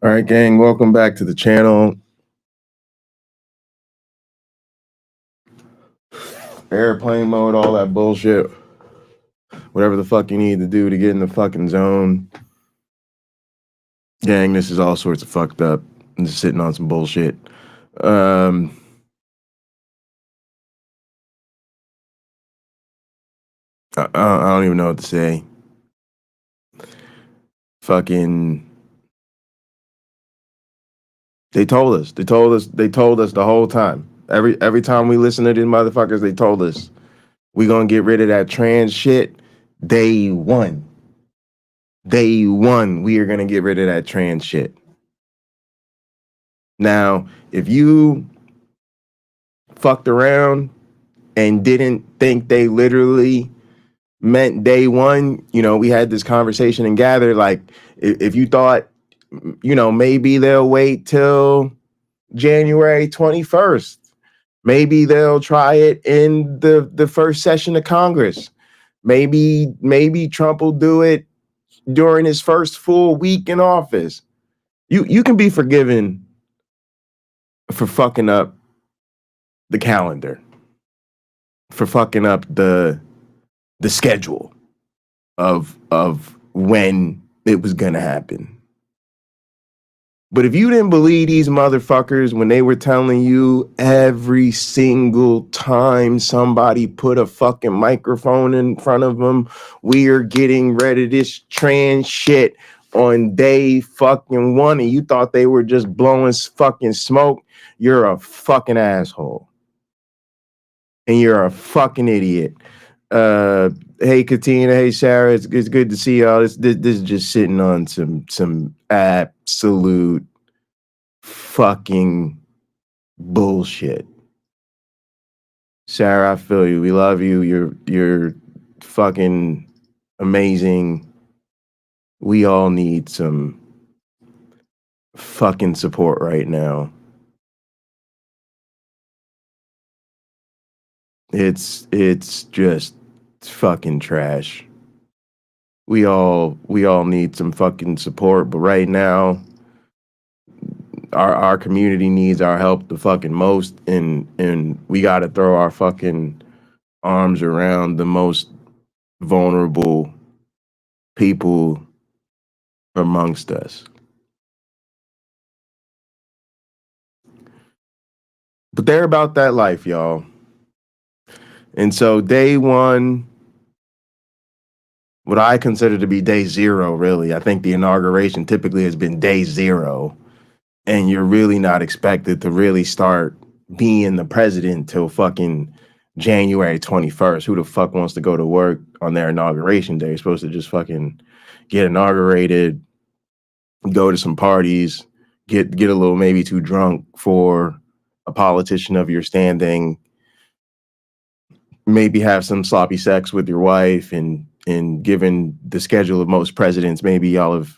All right, gang, welcome back to the channel. Airplane mode, all that bullshit. Whatever the fuck you need to do to get in the fucking zone. Gang, this is all sorts of fucked up. I'm just sitting on some bullshit. I don't even know what to say. Fucking... They told us the whole time. Every time we listen to these motherfuckers, they told us we gonna get rid of that trans shit. Day one. Day one, we are gonna get rid of that trans shit. Now, if you fucked around and didn't think they literally meant day one, you know, we had this conversation and gathered, like, if you thought, you know, maybe they'll wait till January 21st. Maybe they'll try it in the first session of Congress. Maybe Trump will do it during his first full week in office. You can be forgiven for fucking up the calendar, for fucking up the schedule of when it was gonna happen. But if you didn't believe these motherfuckers when they were telling you every single time somebody put a fucking microphone in front of them, we are getting rid of this trans shit on day fucking one, and you thought they were just blowing fucking smoke, you're a fucking asshole. And you're a fucking idiot. Hey Katina, hey Sarah, it's good to see y'all. This is just sitting on some absolute fucking bullshit. Sarah, I feel you. We love you. You're fucking amazing. We all need some fucking support right now. It's just fucking trash. We all need some fucking support, but right now our community needs our help the fucking most, and we got to throw our fucking arms around the most vulnerable people amongst us. But they're about that life, y'all. And so day one, what I consider to be day zero, really, I think the inauguration typically has been day zero. And you're really not expected to really start being the president till fucking January 21st. Who the fuck wants to go to work on their inauguration day? You're supposed to just fucking get inaugurated, go to some parties, get a little maybe too drunk for a politician of your standing, maybe have some sloppy sex with your wife, and given the schedule of most presidents, maybe y'all have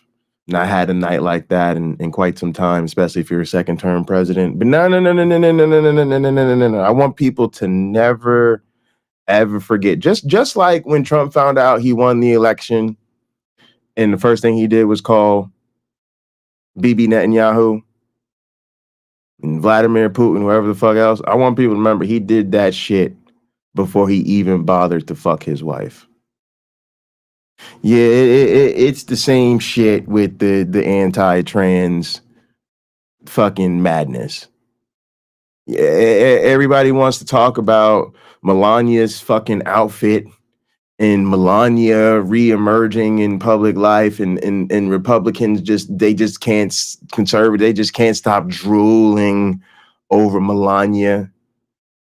not had a night like that in quite some time, especially if you're a second term president. But no. I want people to never ever forget. Just like when Trump found out he won the election, and the first thing he did was call Bibi Netanyahu and Vladimir Putin, whoever the fuck else. I want people to remember he did that shit before he even bothered to fuck his wife. Yeah, it's the same shit with the anti-trans fucking madness. Yeah, everybody wants to talk about Melania's fucking outfit and Melania re-emerging in public life, and Republicans they just can't stop drooling over Melania.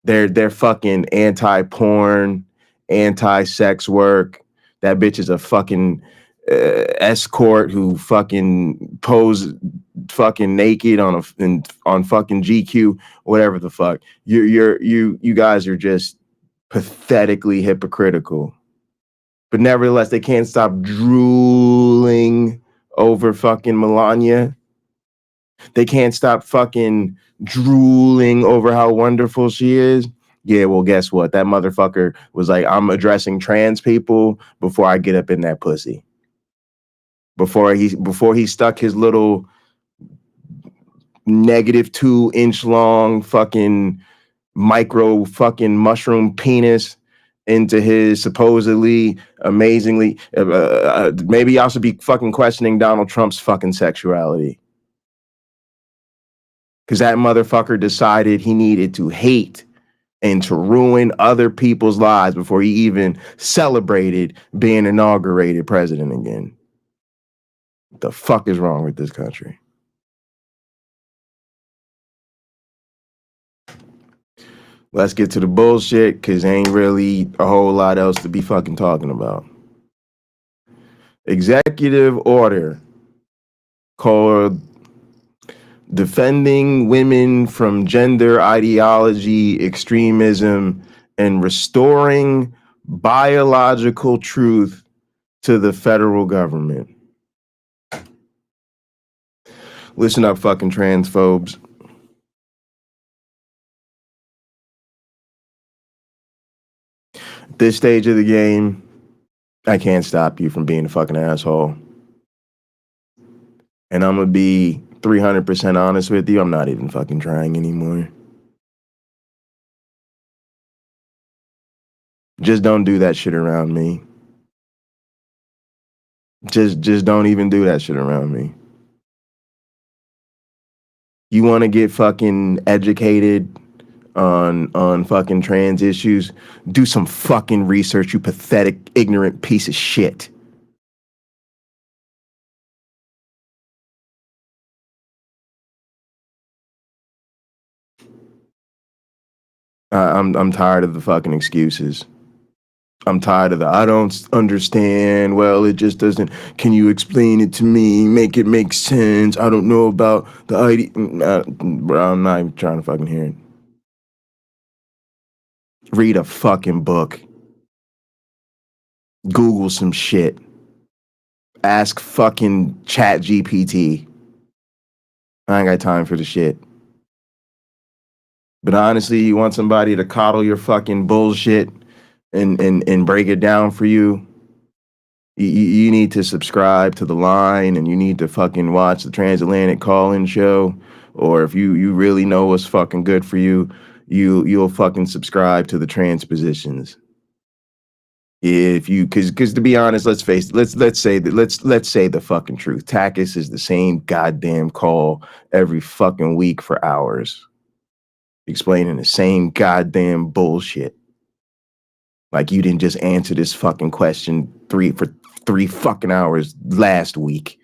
They're fucking anti-porn, anti-sex work. That bitch is a fucking escort who fucking pose fucking naked on fucking GQ, whatever the fuck. You guys are just pathetically hypocritical. But nevertheless, they can't stop drooling over fucking Melania. They can't stop fucking drooling over how wonderful she is. Yeah, well, guess what? That motherfucker was like, I'm addressing trans people before I get up in that pussy. Before he stuck his little -2 inch long fucking micro fucking mushroom penis into his supposedly amazingly maybe y'all should be fucking questioning Donald Trump's fucking sexuality, because that motherfucker decided he needed to hate and to ruin other people's lives before he even celebrated being inaugurated president again. What the fuck is wrong with this country? Let's get to the bullshit, because ain't really a whole lot else to be fucking talking about. Executive order called Defending Women from Gender Ideology, Extremism, and Restoring Biological Truth to the Federal Government. Listen up, fucking transphobes. This stage of the game, I can't stop you from being a fucking asshole. And I'm gonna be 300% honest with you, I'm not even fucking trying anymore. Just don't do that shit around me. Just don't even do that shit around me. You want to get fucking educated on fucking trans issues? Do some fucking research, you pathetic, ignorant piece of shit. I'm tired of the fucking excuses. I'm tired of the I don't understand. Well, it just doesn't. Can you explain it to me? Make it make sense. I don't know about the idea. Bro, I'm not even trying to fucking hear it. Read a fucking book. Google some shit. Ask fucking ChatGPT. I ain't got time for the shit. But honestly, you want somebody to coddle your fucking bullshit and break it down for you? You need to subscribe to The Line, and you need to fucking watch the Transatlantic Call-In Show. Or if you really know what's fucking good for you, you'll fucking subscribe to the Transpositions. If you, because to be honest, let's face it, let's say the fucking truth. Takis is the same goddamn call every fucking week for hours, explaining the same goddamn bullshit. Like you didn't just answer this fucking question for 3 fucking hours last week.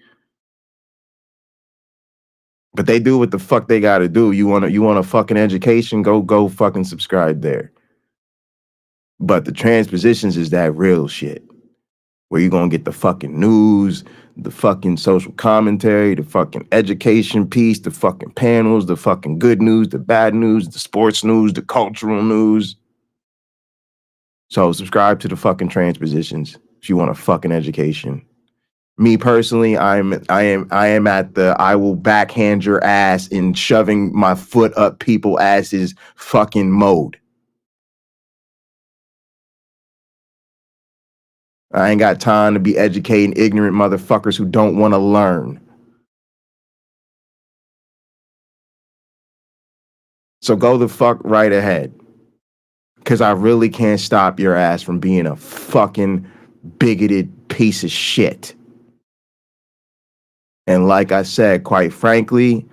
But they do what the fuck they gotta do. You want a fucking education? Go fucking subscribe there. But the Transpositions is that real shit, where you're gonna get the fucking news, the fucking social commentary, the fucking education piece, the fucking panels, the fucking good news, the bad news, the sports news, the cultural news. So subscribe to the fucking Transpositions if you want a fucking education. Me personally, I am at the I will backhand your ass in shoving my foot up people asses fucking mode. I ain't got time to be educating ignorant motherfuckers who don't want to learn. So go the fuck right ahead. Because I really can't stop your ass from being a fucking bigoted piece of shit. And like I said, quite frankly,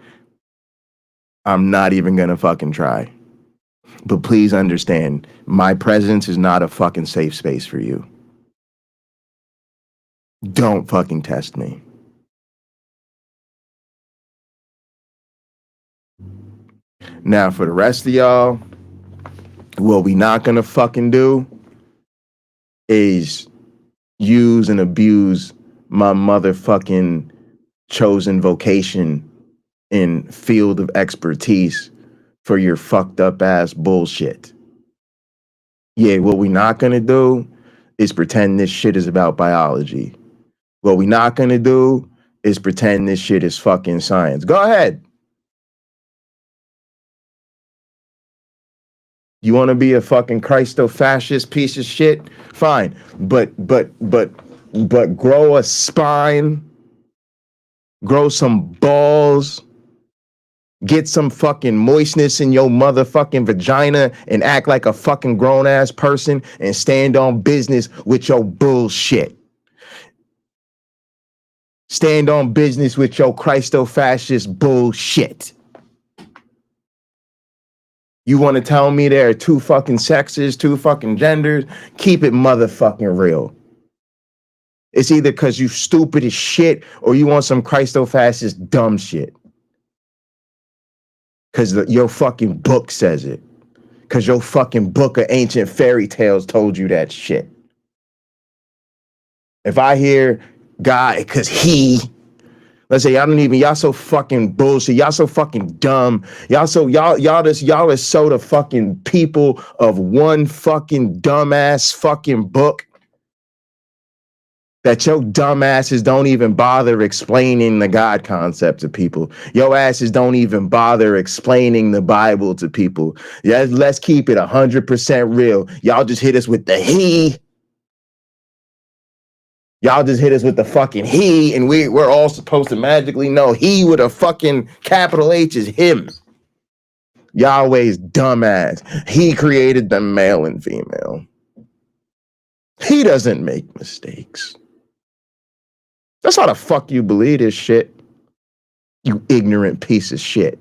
I'm not even gonna fucking try. But please understand, my presence is not a fucking safe space for you. Don't fucking test me. Now, for the rest of y'all, what we not gonna fucking do is use and abuse my motherfucking chosen vocation in field of expertise for your fucked up ass bullshit. Yeah, what we not gonna do is pretend this shit is about biology. What we not gonna do is pretend this shit is fucking science. Go ahead. You want to be a fucking Christo-fascist piece of shit? Fine, but grow a spine, grow some balls, Get some fucking moistness in your motherfucking vagina and act like a fucking grown ass person and stand on business with your bullshit. Stand on business with your Christo-fascist bullshit. You want to tell me there are two fucking sexes, two fucking genders? Keep it motherfucking real. It's either because you stupid as shit or you want some Christo-fascist dumb shit. Because your fucking book says it. Because your fucking book of ancient fairy tales told you that shit. If I hear God, because let's say y'all so fucking bullshit, y'all so fucking dumb, y'all are so the fucking people of one fucking dumbass fucking book that your dumbasses don't even bother explaining the God concept to people. Your asses don't even bother explaining the Bible to people. Yeah, let's keep it 100% real. Y'all just hit us with the he. Y'all just hit us with the fucking he, and we're all supposed to magically know he with a fucking capital H is him. Yahweh's dumbass. He created the male and female. He doesn't make mistakes. That's how the fuck you believe this shit. You ignorant piece of shit.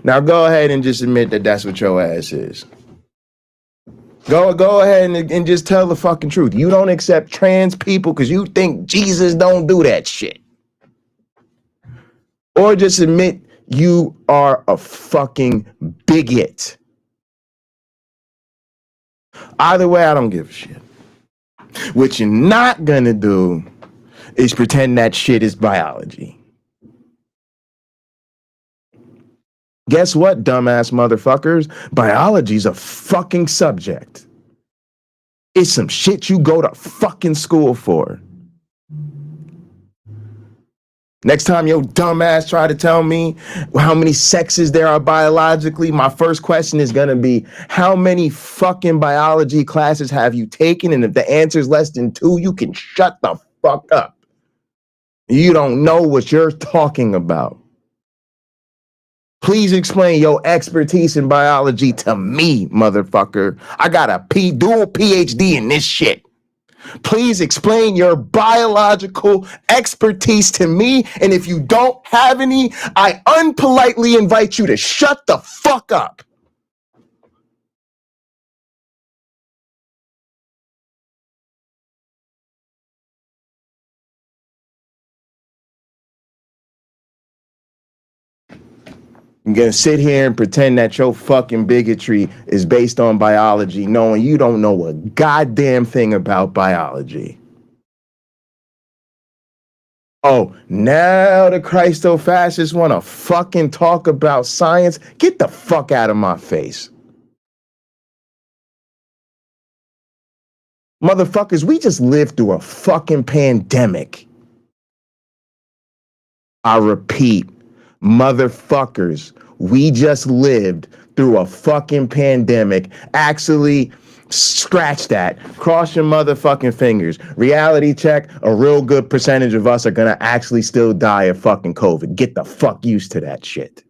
Now go ahead and just admit that that's what your ass is. Go ahead and just tell the fucking truth. You don't accept trans people because you think Jesus don't do that shit. Or just admit you are a fucking bigot. Either way, I don't give a shit. What you're not gonna do is pretend that shit is biology. Guess what, dumbass motherfuckers? Biology's a fucking subject. It's some shit you go to fucking school for. Next time your dumbass try to tell me how many sexes there are biologically, my first question is gonna be, how many fucking biology classes have you taken? And if the answer is less than 2, you can shut the fuck up. You don't know what you're talking about. Please explain your expertise in biology to me, motherfucker. I got a dual PhD in this shit. Please explain your biological expertise to me. And if you don't have any, I unpolitely invite you to shut the fuck up. I'm gonna sit here and pretend that your fucking bigotry is based on biology, knowing you don't know a goddamn thing about biology. Oh, now the Christo-fascists want to fucking talk about science? Get the fuck out of my face. Motherfuckers, we just lived through a fucking pandemic. I repeat, motherfuckers, we just lived through a fucking pandemic. Actually, scratch that. Cross your motherfucking fingers. Reality check, a real good percentage of us are gonna actually still die of fucking COVID. Get the fuck used to that shit.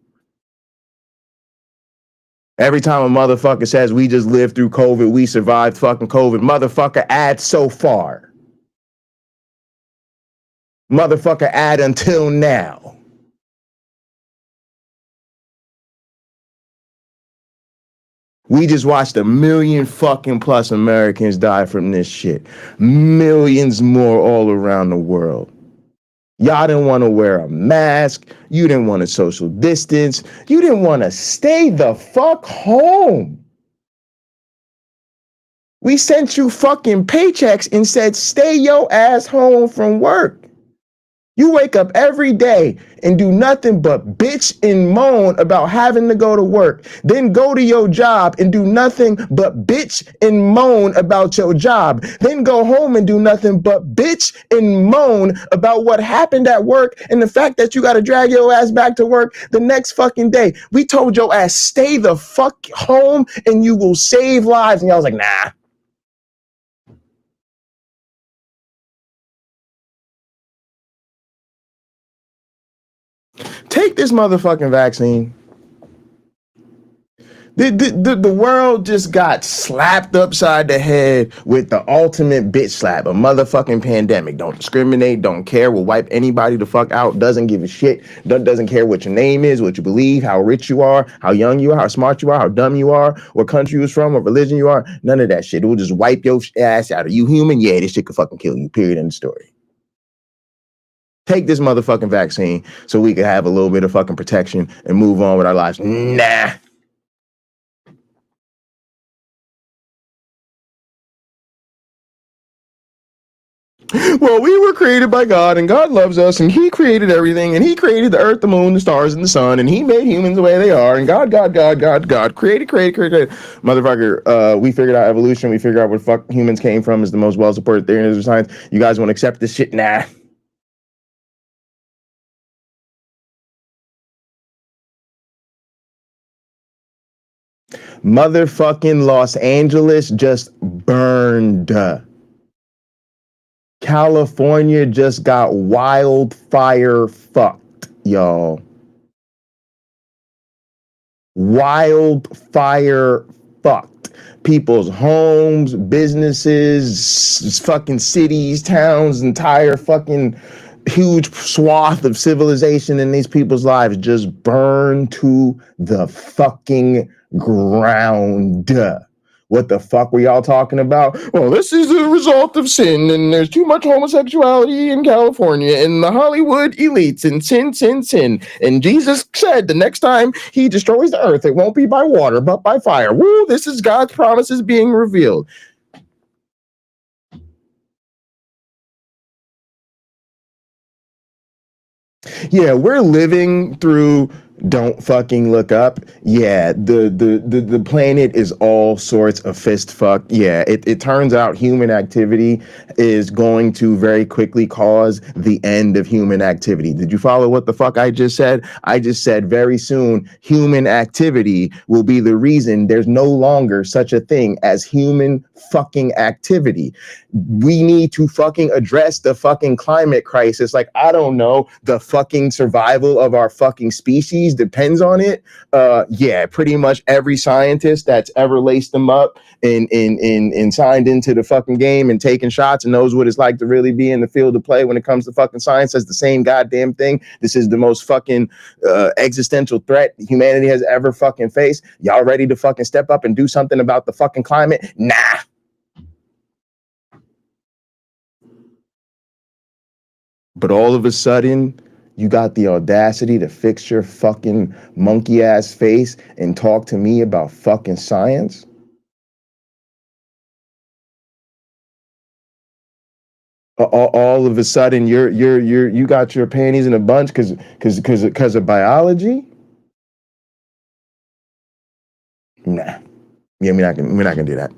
Every time a motherfucker says we just lived through COVID, we survived fucking COVID, motherfucker, add so far. Motherfucker, add until now. We just watched 1 million fucking plus Americans die from this shit. Millions more all around the world. Y'all didn't want to wear a mask. You didn't want to social distance. You didn't want to stay the fuck home. We sent you fucking paychecks and said, stay your ass home from work. You wake up every day and do nothing but bitch and moan about having to go to work. Then go to your job and do nothing but bitch and moan about your job. Then go home and do nothing but bitch and moan about what happened at work and the fact that you got to drag your ass back to work the next fucking day. We told your ass, stay the fuck home and you will save lives. And y'all was like, nah. Take this motherfucking vaccine. The world just got slapped upside the head with the ultimate bitch slap, a motherfucking pandemic. Don't discriminate, don't care, will wipe anybody the fuck out, doesn't give a shit, doesn't care what your name is, what you believe, how rich you are, how young you are, how smart you are, how dumb you are, what country you're from, what religion you are, none of that shit. It will just wipe your ass out. Are you human? Yeah, this shit could fucking kill you, period, end of story. Take this motherfucking vaccine so we can have a little bit of fucking protection and move on with our lives. Nah. Well, we were created by God, and God loves us, and He created everything, and He created the earth, the moon, the stars, and the sun, and He made humans the way they are, and God created. Motherfucker, we figured out evolution, we figured out where fuck humans came from is the most well-supported theory in science. You guys want to accept this shit? Nah. Motherfucking Los Angeles just burned. California just got wildfire fucked, y'all. Wildfire fucked. People's homes, businesses, fucking cities, towns, entire fucking huge swath of civilization in these people's lives just burned to the fucking ground. What the fuck were y'all talking about? Well, this is a result of sin, and there's too much homosexuality in California, and the Hollywood elites, and sin. And Jesus said the next time He destroys the earth, it won't be by water, but by fire. Woo, this is God's promises being revealed. Yeah, we're living through Don't Fucking Look Up. Yeah, the planet is all sorts of fist fuck. Yeah, it turns out human activity is going to very quickly cause the end of human activity. Did you follow what the fuck I just said? I just said very soon human activity will be the reason there's no longer such a thing as human fucking activity. We need to fucking address the fucking climate crisis. Like, I don't know, the fucking survival of our fucking species depends on it. Yeah, pretty much every scientist that's ever laced them up and signed into the fucking game and taken shots and knows what it's like to really be in the field of play when it comes to fucking science says the same goddamn thing. This is the most fucking existential threat humanity has ever fucking faced. Y'all ready to fucking step up and do something about the fucking climate? Nah. But all of a sudden, you got the audacity to fix your fucking monkey ass face and talk to me about fucking science? All of a sudden, you got your panties in a bunch because of biology? Nah. Yeah, we're not gonna do that.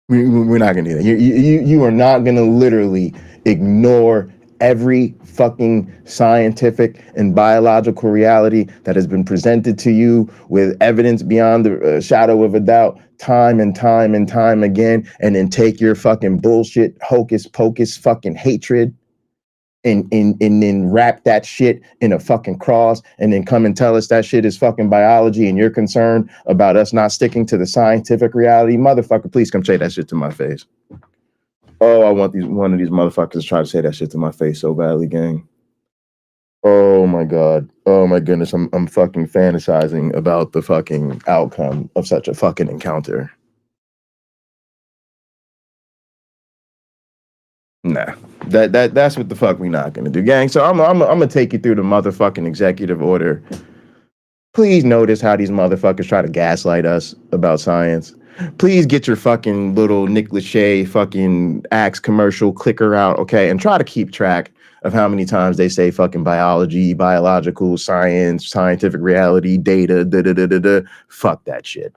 We're not gonna do that. You are not gonna literally ignore every fucking scientific and biological reality that has been presented to you with evidence beyond the shadow of a doubt time and time again, and then take your fucking bullshit hocus pocus fucking hatred and then wrap that shit in a fucking cross and then come and tell us that shit is fucking biology and you're concerned about us not sticking to the scientific reality. Motherfucker, please come say that shit to my face. Oh, I want one of these motherfuckers to try to say that shit to my face so badly, gang. Oh my God. Oh my goodness. I'm fucking fantasizing about the fucking outcome of such a fucking encounter. Nah. That's what the fuck we not gonna do, gang. So I'm gonna take you through the motherfucking executive order. Please notice how these motherfuckers try to gaslight us about science. Please get your fucking little Nick Lachey fucking Axe commercial clicker out, okay? And try to keep track of how many times they say fucking biology, biological science, scientific reality, data, Fuck that shit.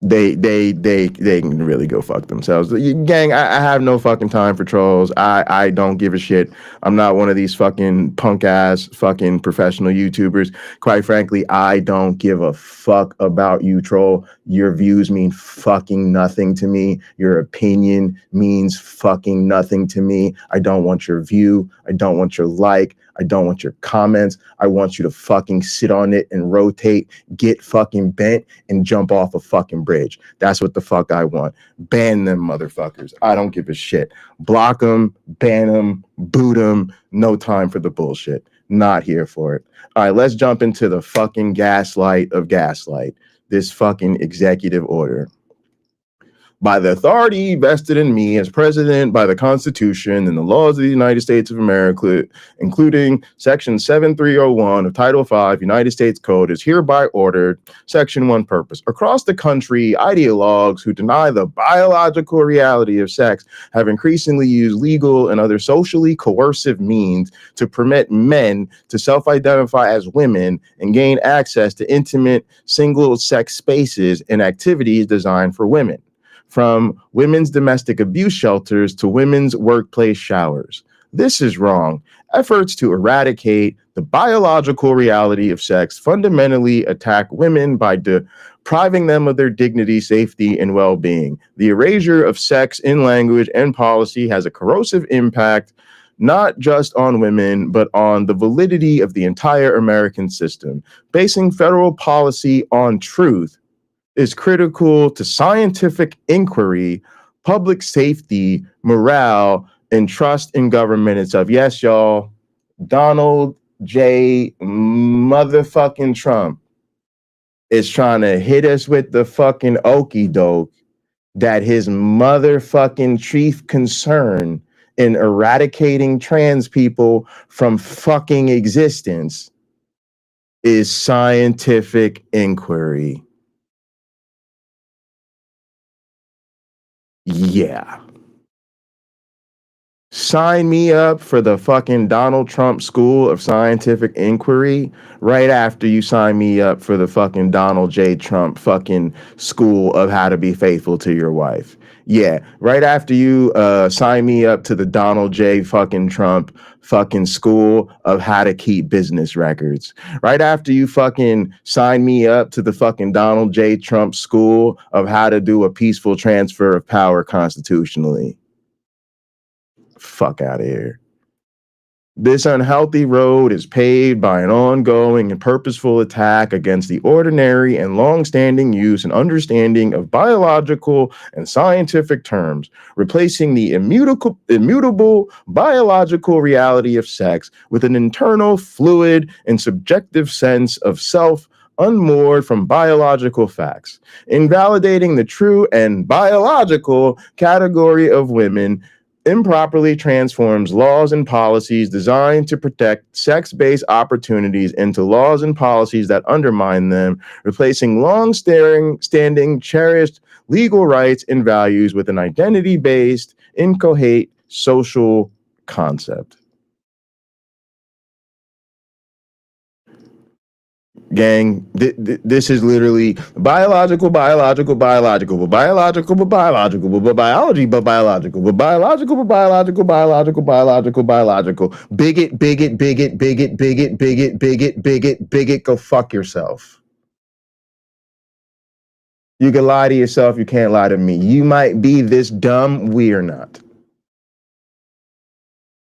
they can really go fuck themselves. Gang, I have no fucking time for trolls. I don't give a shit. I'm not one of these fucking punk ass fucking professional YouTubers. Quite frankly, I don't give a fuck about you, troll. Your views mean fucking nothing to me. Your opinion means fucking nothing to me. I don't want your view. I don't want your like. I don't want your comments. I want you to fucking sit on it and rotate, get fucking bent, and jump off a fucking bridge. That's what the fuck I want. Ban them motherfuckers. I don't give a shit. Block them, ban them, boot them. No time for the bullshit. Not here for it. All right, let's jump into the fucking gaslight of gaslight. This fucking executive order. By the authority vested in me as president by the Constitution and the laws of the United States of America, including Section 7301 of Title V United States Code, is hereby ordered. Section 1 purpose. Across the country, ideologues who deny the biological reality of sex have increasingly used legal and other socially coercive means to permit men to self-identify as women and gain access to intimate single-sex spaces and activities designed for women. From women's domestic abuse shelters to women's workplace showers. This is wrong. Efforts to eradicate the biological reality of sex fundamentally attack women by depriving them of their dignity, safety, and well-being. The erasure of sex in language and policy has a corrosive impact not just on women, but on the validity of the entire American system. Basing federal policy on truth is critical to scientific inquiry, public safety, morale, and trust in government itself. Yes, y'all, Donald J. motherfucking Trump is trying to hit us with the fucking okie doke that his motherfucking chief concern in eradicating trans people from fucking existence is scientific inquiry. Yeah. Sign me up for the fucking Donald Trump School of Scientific Inquiry right after you sign me up for the fucking Donald J. Trump fucking School of How to Be Faithful to Your Wife. Yeah, right after you sign me up to the Donald J. fucking Trump fucking School of How to Keep Business Records. Right after you fucking sign me up to the fucking Donald J. Trump School of How to Do a Peaceful Transfer of Power Constitutionally. Fuck out of here. This unhealthy road is paved by an ongoing and purposeful attack against the ordinary and long-standing use and understanding of biological and scientific terms, replacing the immutable biological reality of sex with an internal, fluid, and subjective sense of self unmoored from biological facts, invalidating the true and biological category of women. Improperly transforms laws and policies designed to protect sex-based opportunities into laws and policies that undermine them, replacing long-standing, cherished legal rights and values with an identity-based, inchoate social concept. Gang, this is literally biological, biology, biological, biological, bigot, go fuck yourself. You can lie to yourself, you can't lie to me. You might be this dumb, we're not.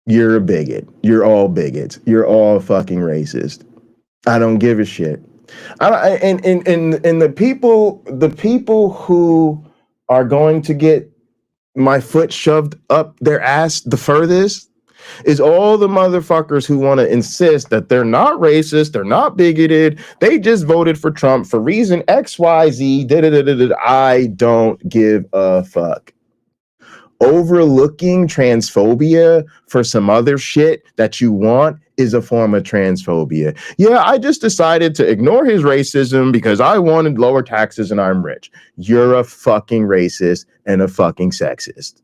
You're a bigot. You're all bigots. You're all fucking racist. I don't give a shit. And the people who are going to get my foot shoved up their ass the furthest is all the motherfuckers who want to insist that they're not racist, they're not bigoted, they just voted for Trump for reason XYZ. I don't give a fuck. Overlooking transphobia for some other shit that you want is a form of transphobia. Yeah, I just decided to ignore his racism because I wanted lower taxes and I'm rich. You're a fucking racist and a fucking sexist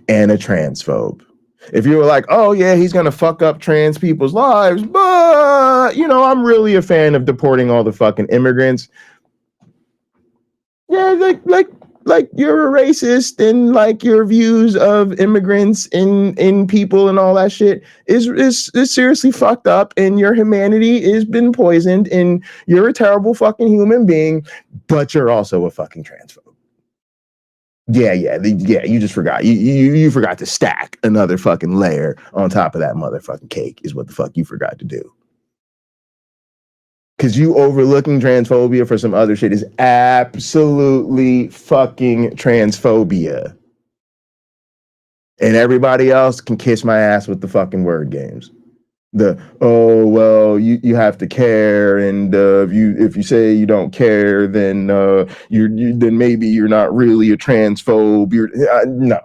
and a transphobe. If you were like, oh yeah, he's gonna fuck up trans people's lives, but you know, I'm really a fan of deporting all the fucking immigrants. Yeah, like you're a racist, and like your views of immigrants in people and all that shit is seriously fucked up, and your humanity has been poisoned, and you're a terrible fucking human being, but you're also a fucking transphobe. Yeah, you just forgot. You forgot to stack another fucking layer on top of that motherfucking cake is what the fuck you forgot to do. Because you overlooking transphobia for some other shit is absolutely fucking transphobia. And everybody else can kiss my ass with the fucking word games. Oh well, you have to care, and if you say you don't care, then then maybe you're not really a transphobe. No.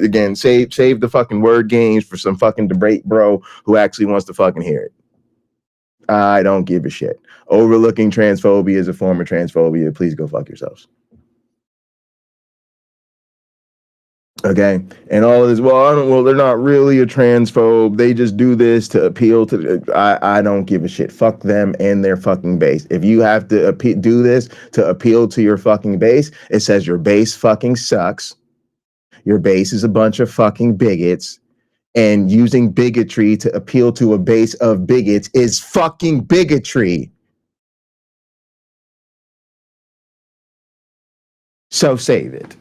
Again, save the fucking word games for some fucking debate bro who actually wants to fucking hear it. I don't give a shit. Overlooking transphobia is a form of transphobia. Please go fuck yourselves. Okay, and all of this. Well, they're not really a transphobe. They just do this to appeal to. I don't give a shit. Fuck them and their fucking base. If you have to do this to appeal to your fucking base, it says your base fucking sucks. Your base is a bunch of fucking bigots, and using bigotry to appeal to a base of bigots is fucking bigotry. So save it.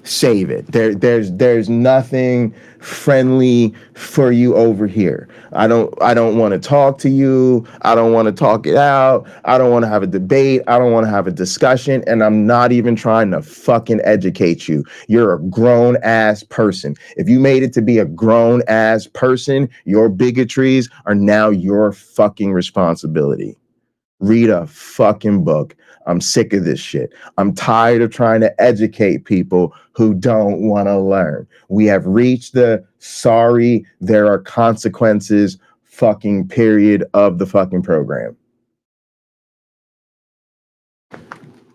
Save it. There's nothing friendly for you over here. I don't want to talk to you. I don't want to talk it out. I don't want to have a debate. I don't want to have a discussion, and I'm not even trying to fucking educate you. You're a grown ass person. If you made it to be a grown ass person, your bigotries are now your fucking responsibility. Read a fucking book. I'm sick of this shit. I'm tired of trying to educate people who don't want to learn. We have reached the sorry, there are consequences fucking period of the fucking program.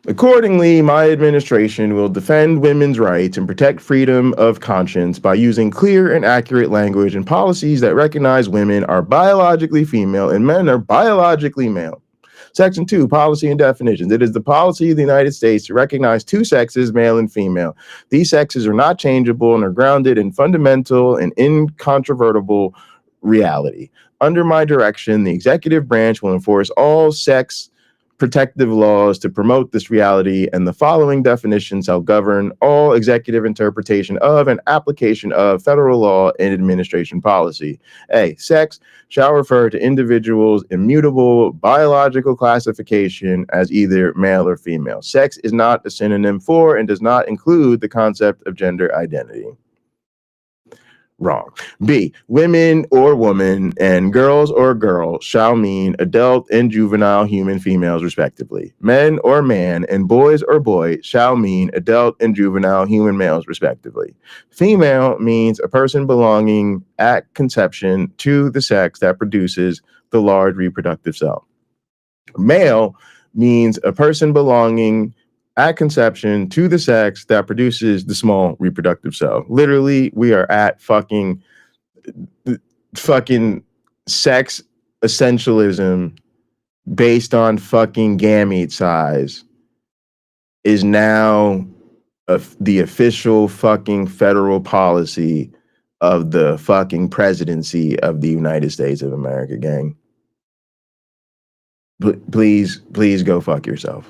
Accordingly, my administration will defend women's rights and protect freedom of conscience by using clear and accurate language and policies that recognize women are biologically female and men are biologically male. Section 2, policy and definitions. It is the policy of the United States to recognize two sexes, male and female. These sexes are not changeable and are grounded in fundamental and incontrovertible reality. Under my direction, the executive branch will enforce all sex protective laws to promote this reality, and the following definitions shall govern all executive interpretation of and application of federal law and administration policy. A, sex shall refer to individuals' immutable biological classification as either male or female. Sex is not a synonym for and does not include the concept of gender identity. Wrong. B, women or woman and girls or girl shall mean adult and juvenile human females respectively. Men or man and boys or boy shall mean adult and juvenile human males respectively. Female means a person belonging at conception to the sex that produces the large reproductive cell. Male means a person belonging at conception to the sex that produces the small reproductive cell. Literally, we are at fucking sex essentialism based on fucking gamete size is now the official fucking federal policy of the fucking presidency of the United States of America, gang. Please go fuck yourself.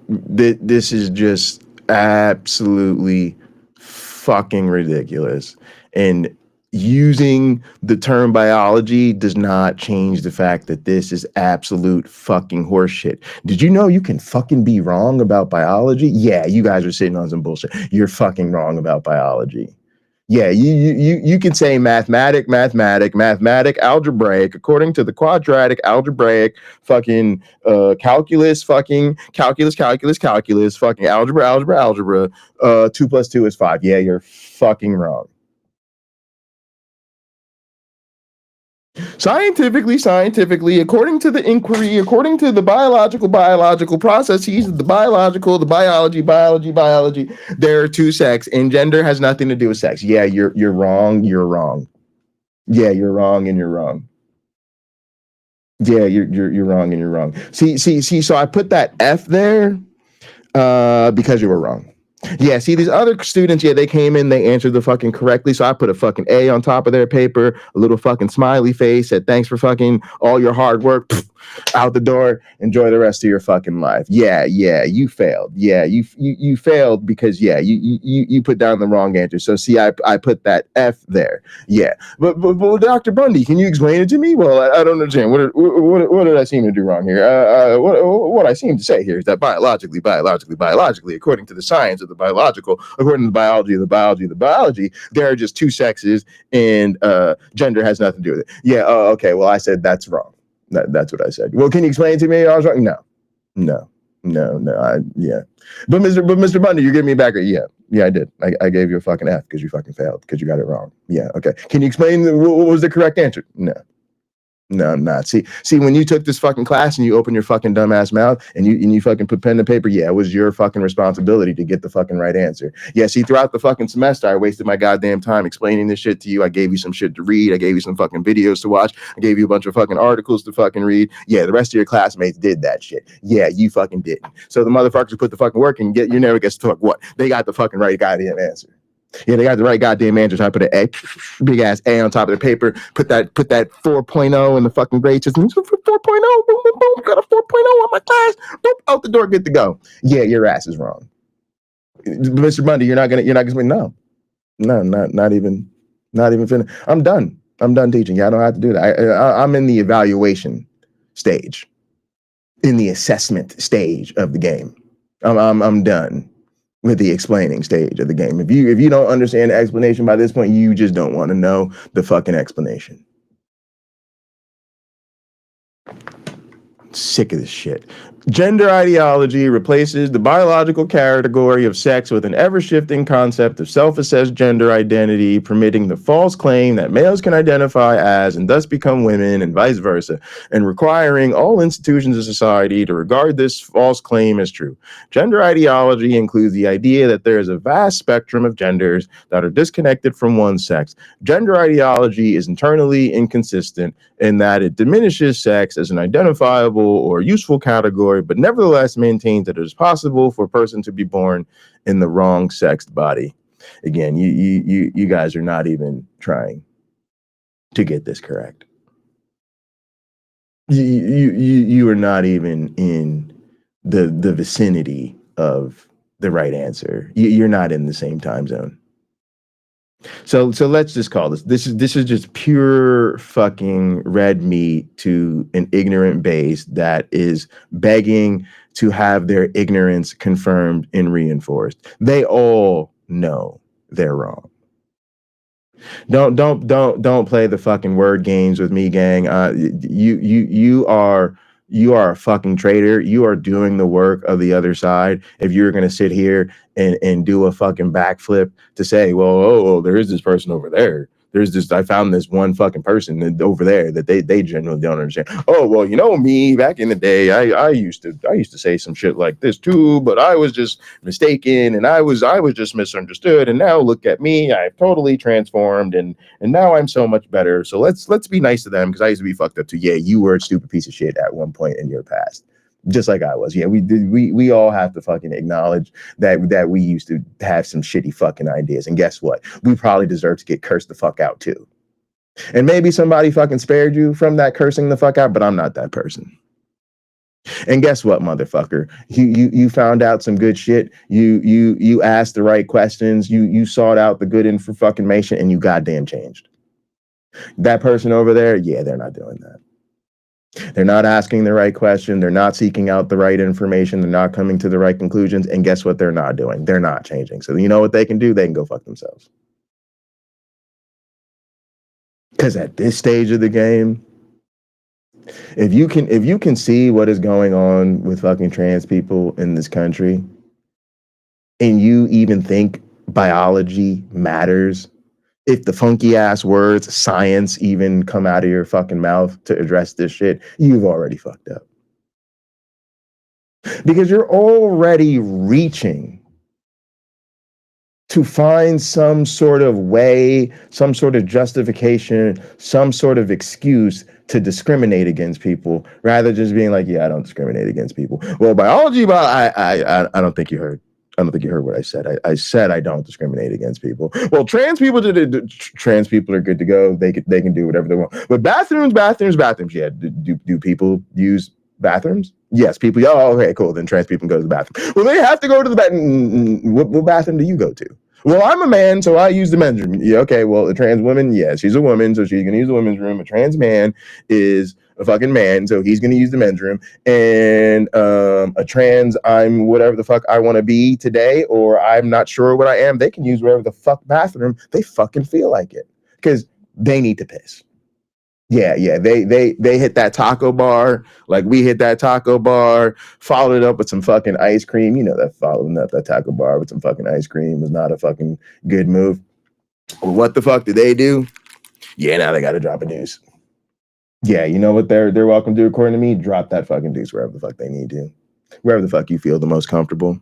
This is just absolutely fucking ridiculous. And using the term biology does not change the fact that this is absolute fucking horseshit. Did you know you can fucking be wrong about biology? Yeah, you guys are sitting on some bullshit. You're fucking wrong about biology. Yeah, you can say mathematic, algebraic, according to the quadratic, algebraic, fucking calculus, fucking calculus, fucking algebra. 2 + 2 is 5. Yeah, you're fucking wrong. Scientifically, according to the inquiry, according to the biological processes, the biology, there are two sexes, and gender has nothing to do with sex. Yeah, you're wrong. Yeah, you're wrong, and you're wrong. Yeah, you're wrong and you're wrong. See. So I put that F there because you were wrong. Yeah, see these other students, yeah, they came in, they answered the fucking correctly. So I put a fucking A on top of their paper, a little fucking smiley face, said thanks for fucking all your hard work. Out the door. Enjoy the rest of your fucking life. Yeah, you failed. Yeah, you failed because you put down the wrong answer. So see, I put that F there. Yeah, but Dr. Bundy, can you explain it to me? Well, I don't understand. What did I seem to do wrong here? What I seem to say here is that biologically, according to the science of the biological, according to the biology of the biology, there are just two sexes, and gender has nothing to do with it. Yeah. Okay. Well, I said that's wrong. That's what I said. Well, can you explain it to me? I was wrong. No. Yeah. But Mr. Bundy, you're giving me back. Yeah, I did. I gave you a fucking F because you fucking failed because you got it wrong. Yeah. Okay. Can you explain what was the correct answer? No, I'm not. See, when you took this fucking class and you opened your fucking dumbass mouth and you fucking put pen to paper, yeah, it was your fucking responsibility to get the fucking right answer. Yeah, see, throughout the fucking semester, I wasted my goddamn time explaining this shit to you. I gave you some shit to read. I gave you some fucking videos to watch. I gave you a bunch of fucking articles to fucking read. Yeah, the rest of your classmates did that shit. Yeah, you fucking didn't. So the motherfuckers who put the fucking work in, you never get to talk what? They got the fucking right goddamn answer. Yeah, they got the right goddamn answer. So I put an A, big ass A on top of the paper. Put that 4.0 in the fucking grade system. 4.0, boom, boom, boom. Got a 4.0 on my class. Boop, out the door, good to go. Yeah, your ass is wrong, Mr. Bundy. You're not gonna say no, not even finished. I'm done teaching. Yeah, I don't have to do that. I'm in the evaluation stage, in the assessment stage of the game. I'm done with the explaining stage of the game. If you don't understand the explanation by this point, you just don't want to know the fucking explanation. Sick of this shit. Gender ideology replaces the biological category of sex with an ever-shifting concept of self-assessed gender identity, permitting the false claim that males can identify as and thus become women and vice versa, and requiring all institutions of society to regard this false claim as true. Gender ideology includes the idea that there is a vast spectrum of genders that are disconnected from one sex. Gender ideology is internally inconsistent in that it diminishes sex as an identifiable or useful category, but nevertheless maintains that it is possible for a person to be born in the wrong sexed body. Again, you guys are not even trying to get this correct. You are not even in the vicinity of the right answer. You're not in the same time zone. So let's just call this. This is just pure fucking red meat to an ignorant base that is begging to have their ignorance confirmed and reinforced. They all know they're wrong. Don't play the fucking word games with me, gang. You are a fucking traitor. You are doing the work of the other side. If you're gonna sit here and do a fucking backflip to say, well, oh, there is this person over there. I found this one fucking person over there that they generally don't understand. Oh, well, me back in the day, I used to say some shit like this too, but I was just mistaken and I was just misunderstood. And now look at me, I've totally transformed and now I'm so much better. So let's be nice to them because I used to be fucked up too. Yeah, you were a stupid piece of shit at one point in your past. Just like I was. Yeah, we all have to fucking acknowledge that we used to have some shitty fucking ideas. And guess what? We probably deserve to get cursed the fuck out too. And maybe somebody fucking spared you from that cursing the fuck out, but I'm not that person. And guess what, motherfucker? You found out some good shit. You asked the right questions. You sought out the good information and you goddamn changed. That person over there, yeah, they're not doing that. They're not asking the right question. They're not seeking out the right information. They're not coming to the right conclusions. And guess what they're not doing? They're not changing. So you know what they can do? They can go fuck themselves. Because at this stage of the game, if you can see what is going on with fucking trans people in this country, and you even think biology matters, if the funky ass words science even come out of your fucking mouth to address this shit, you've already fucked up. Because you're already reaching to find some sort of way, some sort of justification, some sort of excuse to discriminate against people, rather than just being like, yeah, I don't discriminate against people. Well, biology, but I don't think you heard. I don't think you heard what I said. I said I don't discriminate against people. Well, trans people trans people are good to go. They can do whatever they want. But bathrooms. Yeah, do people use bathrooms? Yes, people. Oh, okay, cool. Then trans people can go to the bathroom. Well, they have to go to the bathroom. What bathroom do you go to? Well, I'm a man, so I use the men's room. Yeah, okay. Well, a trans woman, yeah, she's a woman, so she's gonna use the women's room. A trans man is a fucking man, so he's gonna use the men's room. And a trans, I'm whatever the fuck I want to be today, or I'm not sure what I am. They can use whatever the fuck bathroom they fucking feel like it, because they need to piss. Yeah, they hit that taco bar like we hit that taco bar, followed it up with some fucking ice cream. You know that following up that taco bar with some fucking ice cream was not a fucking good move. Well, what the fuck did they do? Yeah, now they got to drop a deuce. Yeah, you know what they're welcome to, according to me? Drop that fucking deuce wherever the fuck they need to. Wherever the fuck you feel the most comfortable.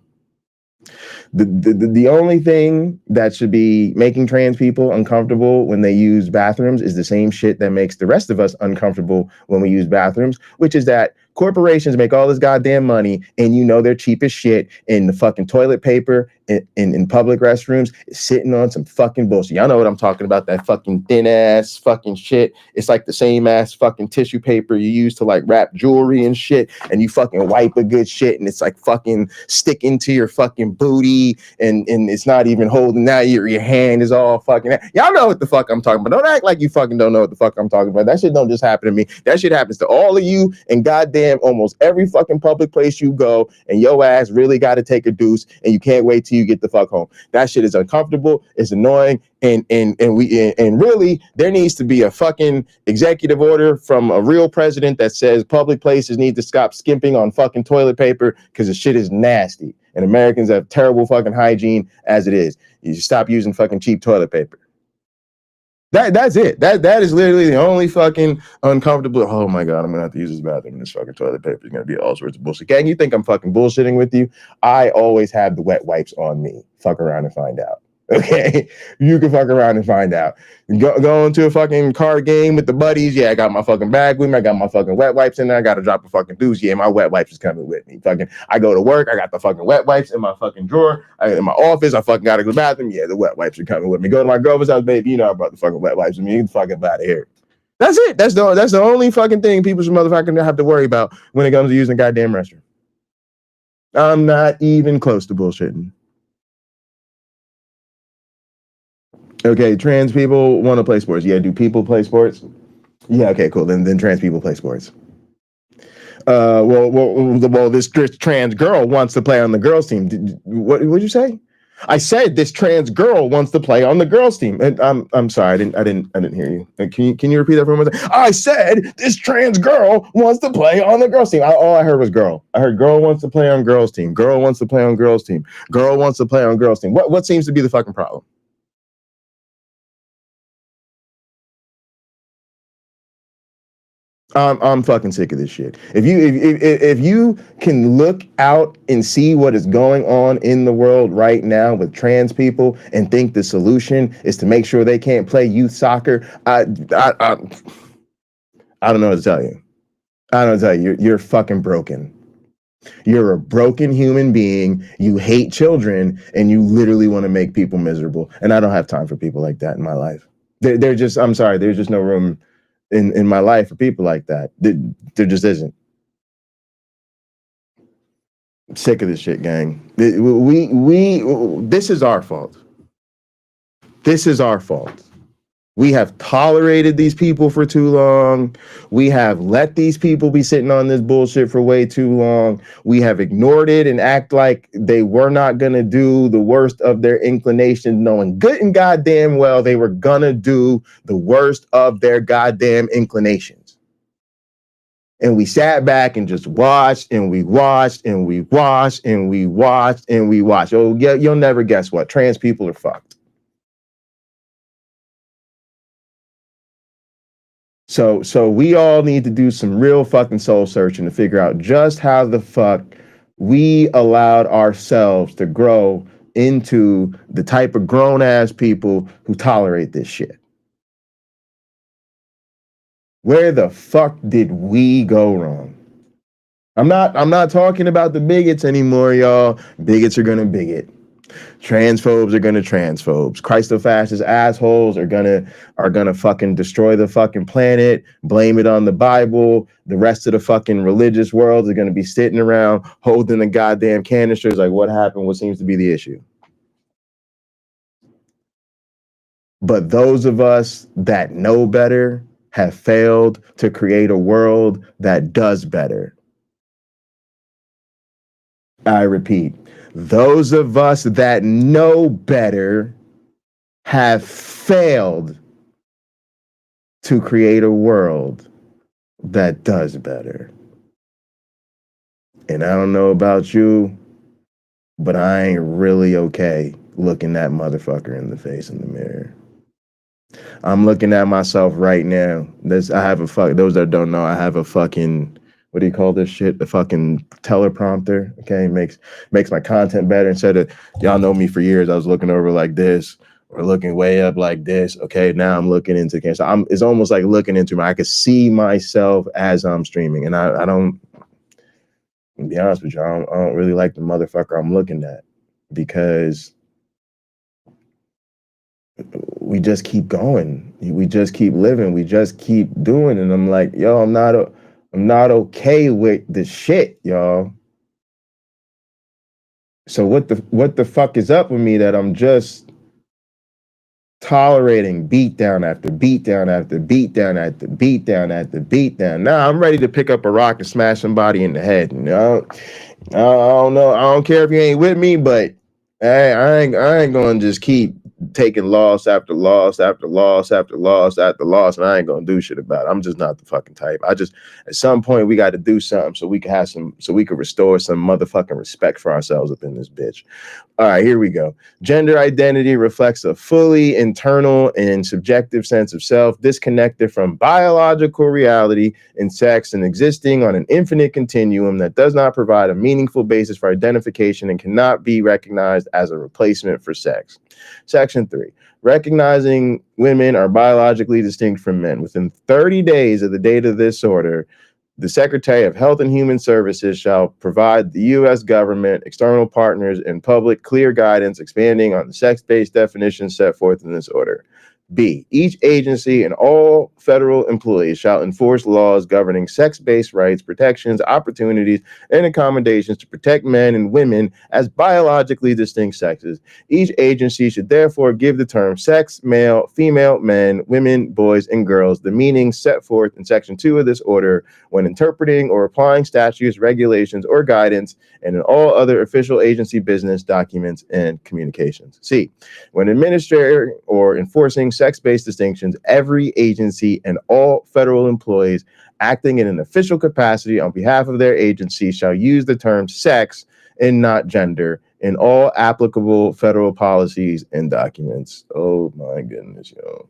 The only thing that should be making trans people uncomfortable when they use bathrooms is the same shit that makes the rest of us uncomfortable when we use bathrooms, which is that corporations make all this goddamn money, and you know they're cheap as shit, and the fucking toilet paper in public restrooms is sitting on some fucking bullshit. Y'all know what I'm talking about, that fucking thin ass fucking shit. It's like the same ass fucking tissue paper you use to like wrap jewelry and shit, and you fucking wipe a good shit, and it's like fucking sticking to your fucking booty, and it's not even holding, now your hand is all fucking, y'all know what the fuck I'm talking about. Don't act like you fucking don't know what the fuck I'm talking about. That shit don't just happen to me. That shit happens to all of you, and goddamn almost every fucking public place you go, and your ass really got to take a deuce, and you can't wait till you get the fuck home. That shit is uncomfortable, it's annoying, and really there needs to be a fucking executive order from a real president that says public places need to stop skimping on fucking toilet paper, because the shit is nasty, and Americans have terrible fucking hygiene as it is. You should stop using fucking cheap toilet paper. That's it. That is literally the only fucking uncomfortable. Oh my god, I'm gonna have to use this bathroom, and this fucking toilet paper is gonna be all sorts of bullshit. Gang, you think I'm fucking bullshitting with you? I always have the wet wipes on me. Fuck around and find out. Okay, you can fuck around and find out. Going to a fucking card game with the buddies. Yeah, I got my fucking bag with me. I got my fucking wet wipes in there. I got to drop a fucking deuce. Yeah, my wet wipes is coming with me. Fucking, I go to work. I got the fucking wet wipes in my fucking drawer. In my office, I fucking got to go to the bathroom. Yeah, the wet wipes are coming with me. Go to my girlfriend's house, baby. You know about the fucking wet wipes with me. You can fucking out of here. That's it. That's the only fucking thing people should motherfucking have to worry about when it comes to using a goddamn restroom. I'm not even close to bullshitting. Okay, trans people want to play sports. Yeah, do people play sports? Yeah, okay, cool. Then trans people play sports. Well, this trans girl wants to play on the girls' team. What did you say? I said this trans girl wants to play on the girls' team. And I'm sorry, I didn't hear you. Can you repeat that for a moment? I said this trans girl wants to play on the girls' team. All I heard was girl. I heard girl wants to play on girls' team. Girl wants to play on girls' team. Girl wants to play on girls' team. What seems to be the fucking problem? I'm fucking sick of this shit. If you can look out and see what is going on in the world right now with trans people and think the solution is to make sure they can't play youth soccer, I don't know what to tell you. I don't know what to tell you. You're fucking broken. You're a broken human being. You hate children, and you literally want to make people miserable. And I don't have time for people like that in my life. They're just, I'm sorry, there's just no room in my life for people like that. There just isn't. I'm sick of this shit, gang. This is our fault. This is our fault. We have tolerated these people for too long. We have let these people be sitting on this bullshit for way too long. We have ignored it and act like they were not gonna do the worst of their inclination, knowing good and goddamn well they were gonna do the worst of their goddamn inclinations. And we sat back and just watched, and we watched, and we watched, and we watched, and we watched. Oh, yeah, you'll never guess what. Trans people are fucked. So we all need to do some real fucking soul searching to figure out just how the fuck we allowed ourselves to grow into the type of grown-ass people who tolerate this shit. Where the fuck did we go wrong? I'm not talking about the bigots anymore, y'all. Bigots are gonna bigot. Transphobes are gonna transphobes. Christofascist assholes are gonna fucking destroy the fucking planet, blame it on the Bible. The rest of the fucking religious world are gonna be sitting around holding the goddamn canisters like, what happened? What seems to be the issue? But those of us that know better have failed to create a world that does better. I repeat, those of us that know better have failed to create a world that does better. And I don't know about you, but I ain't really okay looking that motherfucker in the face in the mirror. I'm looking at myself right now. Those that don't know, I have a fucking, what do you call this shit? The fucking teleprompter. Okay, makes my content better. Instead of, y'all know me for years, I was looking over like this or looking way up like this. Okay, now I'm looking into camera. So it's almost like looking into I could see myself as I'm streaming, and I don't. To be honest with you, I don't really like the motherfucker I'm looking at, because we just keep going, we just keep living, we just keep doing, and I'm like, yo, I'm not okay with this shit, y'all. So what the fuck is up with me that I'm just tolerating beatdown after beatdown after beatdown after beatdown after beatdown? Now I'm ready to pick up a rock and smash somebody in the head. You know, I don't know. I don't care if you ain't with me, but I ain't gonna just keep taking loss after loss after loss after loss after loss, and I ain't gonna do shit about it. I'm just not the fucking type. At some point we got to do something so we can restore some motherfucking respect for ourselves within this bitch. All right, here we go. Gender identity reflects a fully internal and subjective sense of self, disconnected from biological reality in sex and existing on an infinite continuum that does not provide a meaningful basis for identification and cannot be recognized as a replacement for sex. Section 3. Recognizing women are biologically distinct from men. Within 30 days of the date of this order, the Secretary of Health and Human Services shall provide the U.S. government, external partners, and public clear guidance expanding on the sex-based definitions set forth in this order. B. Each agency and all federal employees shall enforce laws governing sex-based rights, protections, opportunities, and accommodations to protect men and women as biologically distinct sexes. Each agency should therefore give the term sex, male, female, men, women, boys, and girls the meaning set forth in Section 2 of this order when interpreting or applying statutes, regulations, or guidance, and in all other official agency business, documents, and communications. C. When administering or enforcing sex-based distinctions, every agency and all federal employees acting in an official capacity on behalf of their agency shall use the term sex and not gender in all applicable federal policies and documents. Oh my goodness, yo.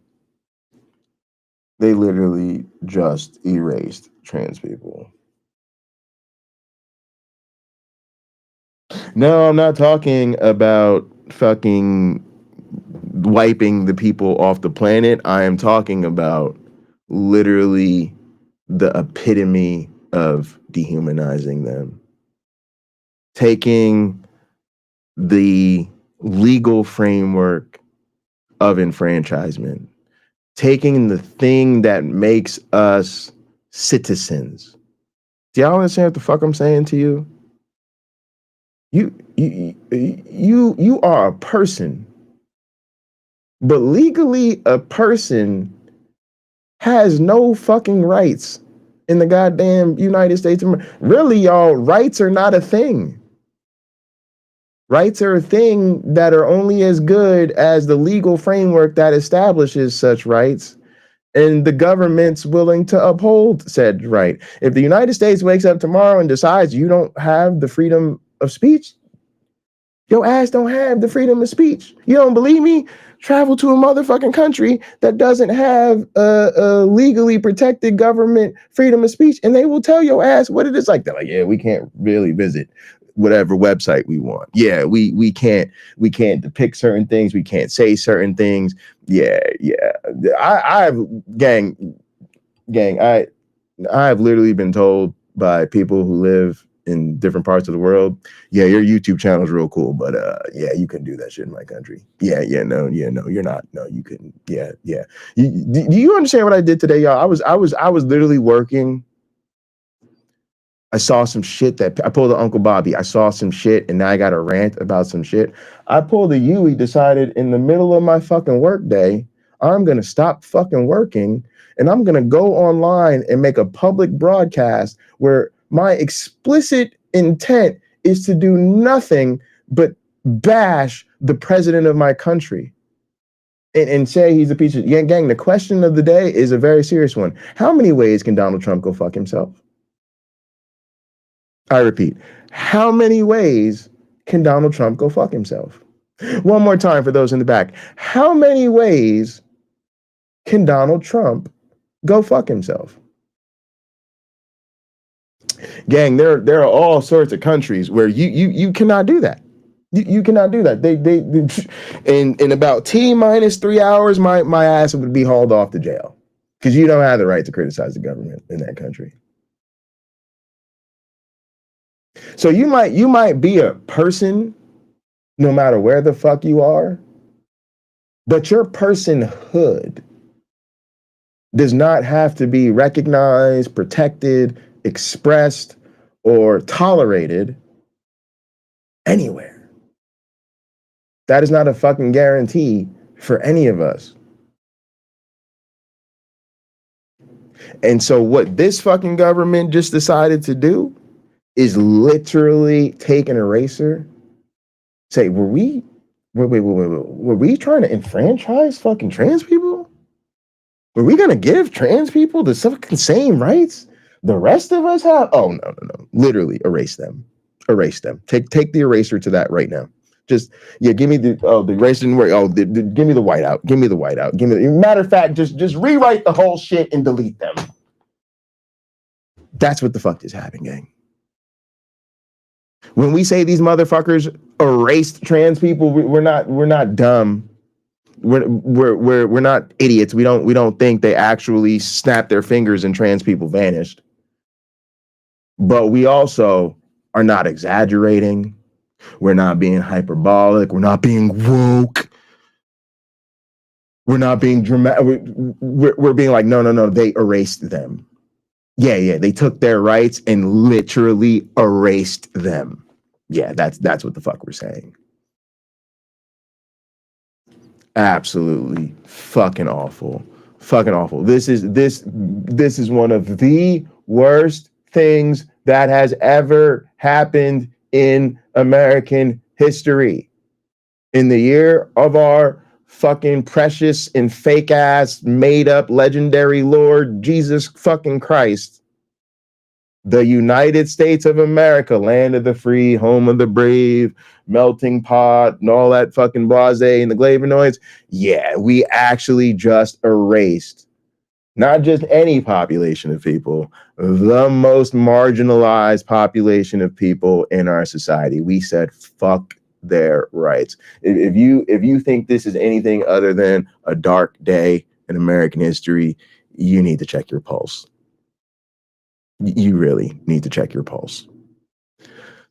They literally just erased trans people. No, I'm not talking about fucking wiping the people off the planet. I am talking about literally the epitome of dehumanizing them. Taking the legal framework of enfranchisement, taking the thing that makes us citizens. Do y'all understand what the fuck I'm saying to you? You are a person, but legally a person has no fucking rights in the goddamn United States. Really, y'all, rights are not a thing. Rights are a thing that are only as good as the legal framework that establishes such rights and the government's willing to uphold said right. If the United States wakes up tomorrow and decides you don't have the freedom of speech, your ass don't have the freedom of speech. You don't believe me? Travel to a motherfucking country that doesn't have a legally protected government freedom of speech, and they will tell your ass what it is like. They're like, yeah, we can't really visit. whatever website we want. Yeah, we can't depict certain things. We can't say certain things. Yeah. I've gang. I've literally been told by people who live in different parts of the world, yeah, your YouTube channel is real cool, but yeah, you couldn't do that shit in my country. No, you're not. No, you couldn't. Yeah. Do you understand what I did today, y'all? I was literally working. I saw some shit that I pulled a Uncle Bobby. I saw some shit and now I got a rant about some shit. I pulled a Yui, decided in the middle of my fucking work day, I'm going to stop fucking working and I'm going to go online and make a public broadcast where my explicit intent is to do nothing but bash the president of my country and say he's a piece of gang. The question of the day is a very serious one. How many ways can Donald Trump go fuck himself? I repeat, how many ways can Donald Trump go fuck himself? One more time for those in the back. How many ways can Donald Trump go fuck himself? Gang, there are all sorts of countries where you cannot do that. You cannot do that. They in about T-3 hours, my ass would be hauled off to jail because you don't have the right to criticize the government in that country. So you might be a person no matter where the fuck you are, but your personhood does not have to be recognized, protected, expressed, or tolerated anywhere. That is not a fucking guarantee for any of us. And so what this fucking government just decided to do is literally take an eraser, say, were we trying to enfranchise fucking trans people? Were we gonna give trans people the fucking same rights the rest of us have? Oh no. Literally erase them. Erase them. Take the eraser to that right now. Just give me the eraser didn't work. Give me the whiteout. Give me the whiteout. Matter of fact, just rewrite the whole shit and delete them. That's what the fuck just happened, gang. When we say these motherfuckers erased trans people, we're not dumb. We're not idiots. We don't think they actually snapped their fingers and trans people vanished. But we also are not exaggerating. We're not being hyperbolic. We're not being woke. We're not being dramatic. We're being like, no, they erased them. Yeah, they took their rights and literally erased them. Yeah, that's what the fuck we're saying. Absolutely fucking awful. Fucking awful. This is one of the worst things that has ever happened in American history. In the year of our fucking precious and fake ass made up legendary Lord Jesus fucking Christ, the United States of America, land of the free, home of the brave, melting pot, and all that fucking blase and the Glavinoids. Yeah, we actually just erased not just any population of people, the most marginalized population of people in our society. We said, fuck their rights. If you think this is anything other than a dark day in American history, you need to check your pulse. You really need to check your pulse.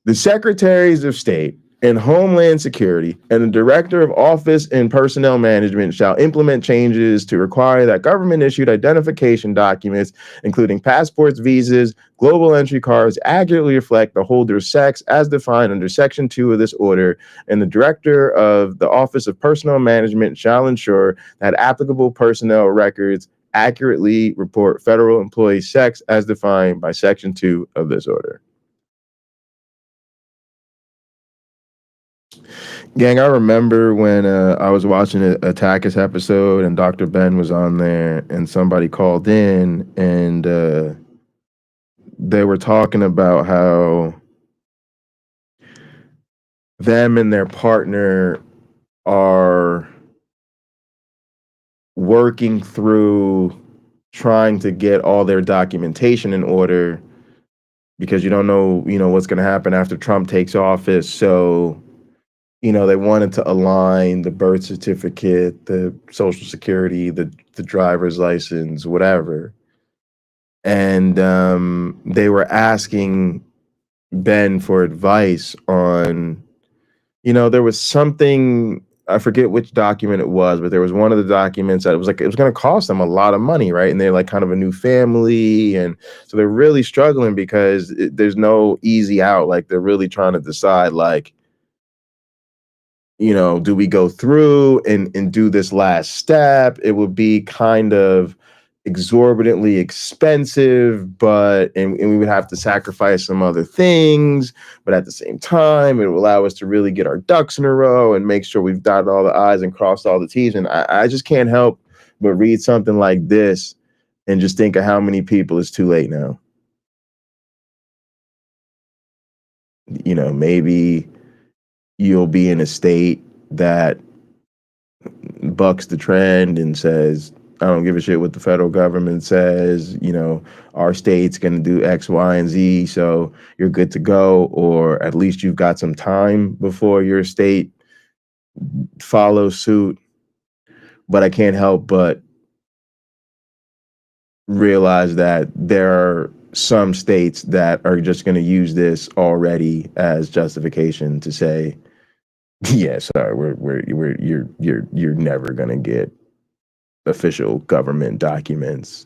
The Secretaries of State and Homeland Security and the Director of Office and Personnel Management shall implement changes to require that government-issued identification documents, including passports, visas, global entry cards, accurately reflect the holder's sex as defined under Section 2 of this order, and the Director of the Office of Personnel Management shall ensure that applicable personnel records accurately report federal employee sex as defined by Section 2 of this order. Gang, I remember when I was watching a Adkisson episode and Dr. Ben was on there and somebody called in and they were talking about how them and their partner are working through trying to get all their documentation in order because you don't know, what's going to happen after Trump takes office. So, they wanted to align the birth certificate, the social security, the driver's license, whatever. And they were asking Ben for advice on, there was something, I forget which document it was, but there was one of the documents that it was going to cost them a lot of money, right? And they're like kind of a new family, and so they're really struggling because there's no easy out. Like they're really trying to decide, like, do we go through and do this last step? It would be kind of exorbitantly expensive, and we would have to sacrifice some other things, but at the same time, it will allow us to really get our ducks in a row and make sure we've dotted all the I's and crossed all the T's. And I just can't help but read something like this and just think of how many people it's too late now. Maybe you'll be in a state that bucks the trend and says, I don't give a shit what the federal government says, our state's going to do X, Y, and Z, so you're good to go, or at least you've got some time before your state follows suit. But I can't help but realize that there are some states that are just going to use this already as justification to say, yeah, sorry, you're never going to get official government documents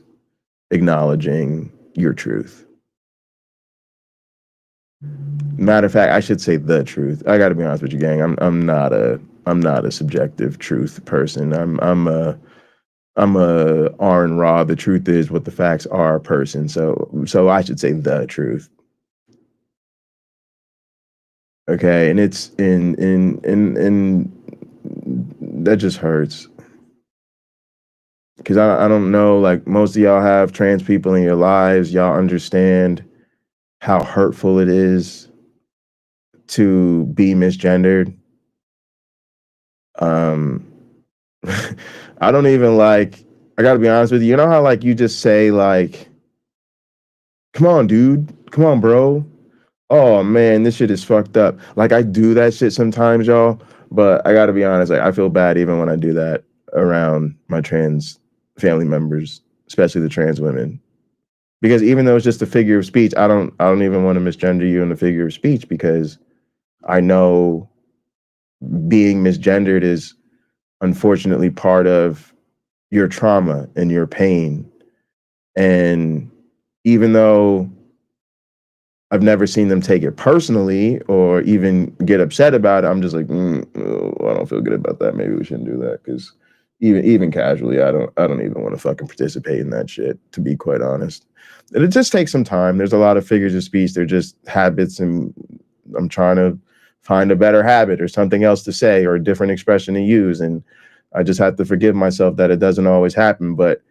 acknowledging your truth. Matter of fact, I should say the truth. I got to be honest with you, gang. I'm not a subjective truth person. I'm a R and raw. The truth is what the facts are person. So I should say the truth. Okay, and it's in that just hurts. Because I don't know, like most of y'all have trans people in your lives. Y'all understand how hurtful it is to be misgendered. I don't even like, I gotta be honest with you. You know how like you just say like, come on, dude. Come on, bro. Oh man, this shit is fucked up. Like I do that shit sometimes, y'all. But I gotta be honest, like I feel bad even when I do that around my trans family members, especially the trans women. Because even though it's just a figure of speech, I don't even want to misgender you in the figure of speech, because I know being misgendered is unfortunately part of your trauma and your pain. And even though I've never seen them take it personally or even get upset about it, I'm just like, I don't feel good about that. Maybe we shouldn't do that, because even casually, I don't even want to fucking participate in that shit, to be quite honest. And it just takes some time. There's a lot of figures of speech. They're just habits, and I'm trying to find a better habit or something else to say or a different expression to use. And I just have to forgive myself that it doesn't always happen, but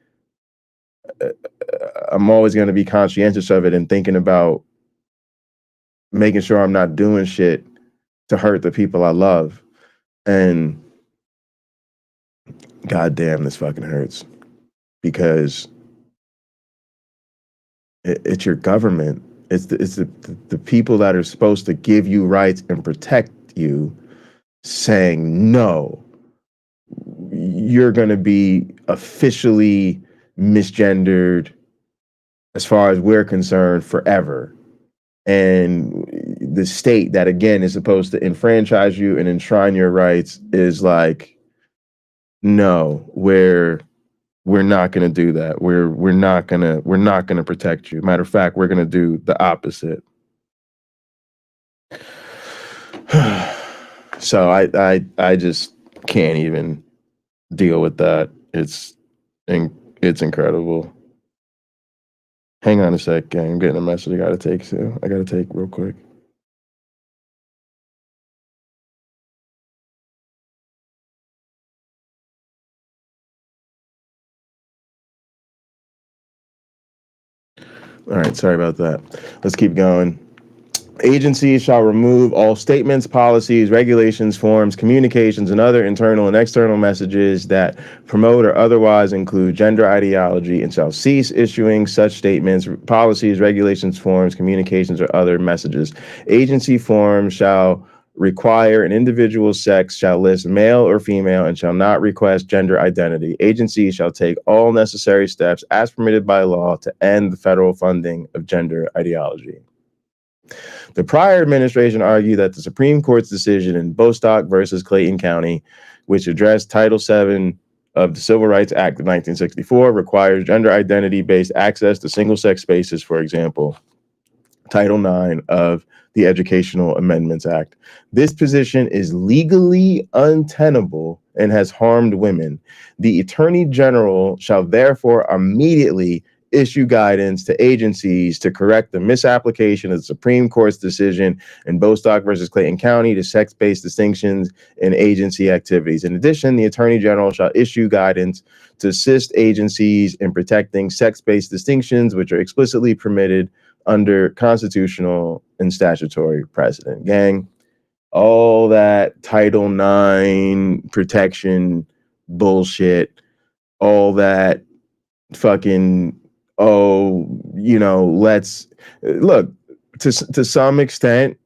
I'm always going to be conscientious of it and thinking about making sure I'm not doing shit to hurt the people I love. And goddamn, this fucking hurts, because it's your government. It's the people that are supposed to give you rights and protect you saying, no, you're going to be officially misgendered as far as we're concerned forever. And the state that, again, is supposed to enfranchise you and enshrine your rights is like, no, we're not going to do that. We're not going to protect you. Matter of fact, we're going to do the opposite. So I just can't even deal with that. It's incredible. Hang on a sec, gang. I'm getting a message I gotta take, so I gotta take real quick. All right, sorry about that. Let's keep going. Agencies shall remove all statements, policies, regulations, forms, communications, and other internal and external messages that promote or otherwise include gender ideology and shall cease issuing such statements, policies, regulations, forms, communications, or other messages. Agency forms shall require an individual's sex, shall list male or female, and shall not request gender identity. Agencies shall take all necessary steps as permitted by law to end the federal funding of gender ideology. The prior administration argued that the Supreme Court's decision in Bostock versus Clayton County, which addressed Title VII of the Civil Rights Act of 1964, requires gender identity-based access to single-sex spaces, for example, Title IX of the Educational Amendments Act. This position is legally untenable and has harmed women. The Attorney General shall therefore immediately issue guidance to agencies to correct the misapplication of the Supreme Court's decision in Bostock versus Clayton County to sex-based distinctions in agency activities. In addition, the Attorney General shall issue guidance to assist agencies in protecting sex-based distinctions, which are explicitly permitted under constitutional and statutory precedent. Gang, all that Title IX protection bullshit, all that fucking, let's look, to some extent,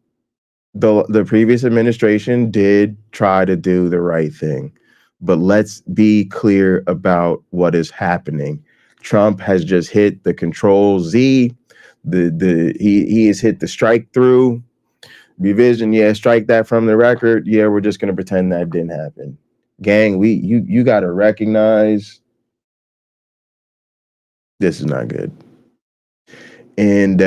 the previous administration did try to do the right thing, but let's be clear about what is happening. Trump has just hit the Control Z. He has hit the strike through. Revision, yeah, strike that from the record. Yeah, we're just gonna pretend that didn't happen. Gang, you gotta recognize this is not good. And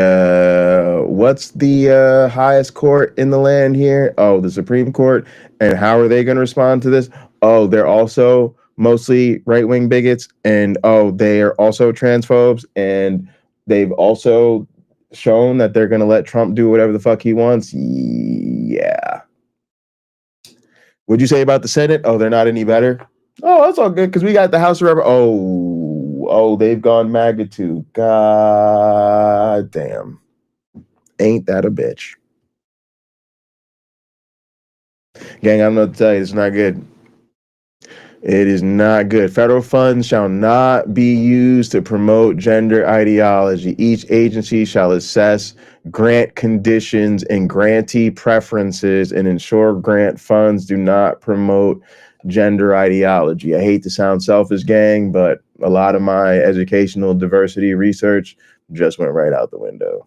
what's the highest court in the land here? Oh, the Supreme Court. And how are they going to respond to this? Oh, they're also mostly right-wing bigots. And oh, they are also transphobes. And they've also shown that they're going to let Trump do whatever the fuck he wants. Yeah. What'd you say about the Senate? Oh, they're not any better? Oh, that's all good because we got the House of Representatives. Oh, they've gone MAGA too. God damn. Ain't that a bitch? Gang, I'm going to tell you, it's not good. It is not good. Federal funds shall not be used to promote gender ideology. Each agency shall assess grant conditions and grantee preferences and ensure grant funds do not promote gender ideology. I hate to sound selfish, gang, but a lot of my educational diversity research just went right out the window.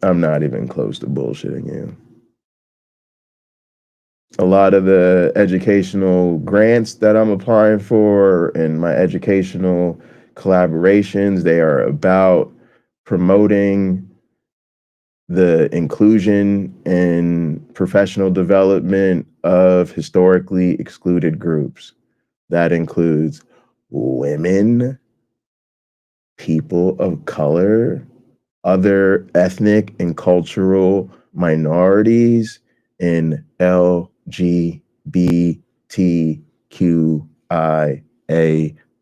I'm not even close to bullshitting you. A lot of the educational grants that I'm applying for and my educational collaborations, they are about promoting the inclusion and professional development of historically excluded groups. That includes women, people of color, other ethnic and cultural minorities, and LGBTQIA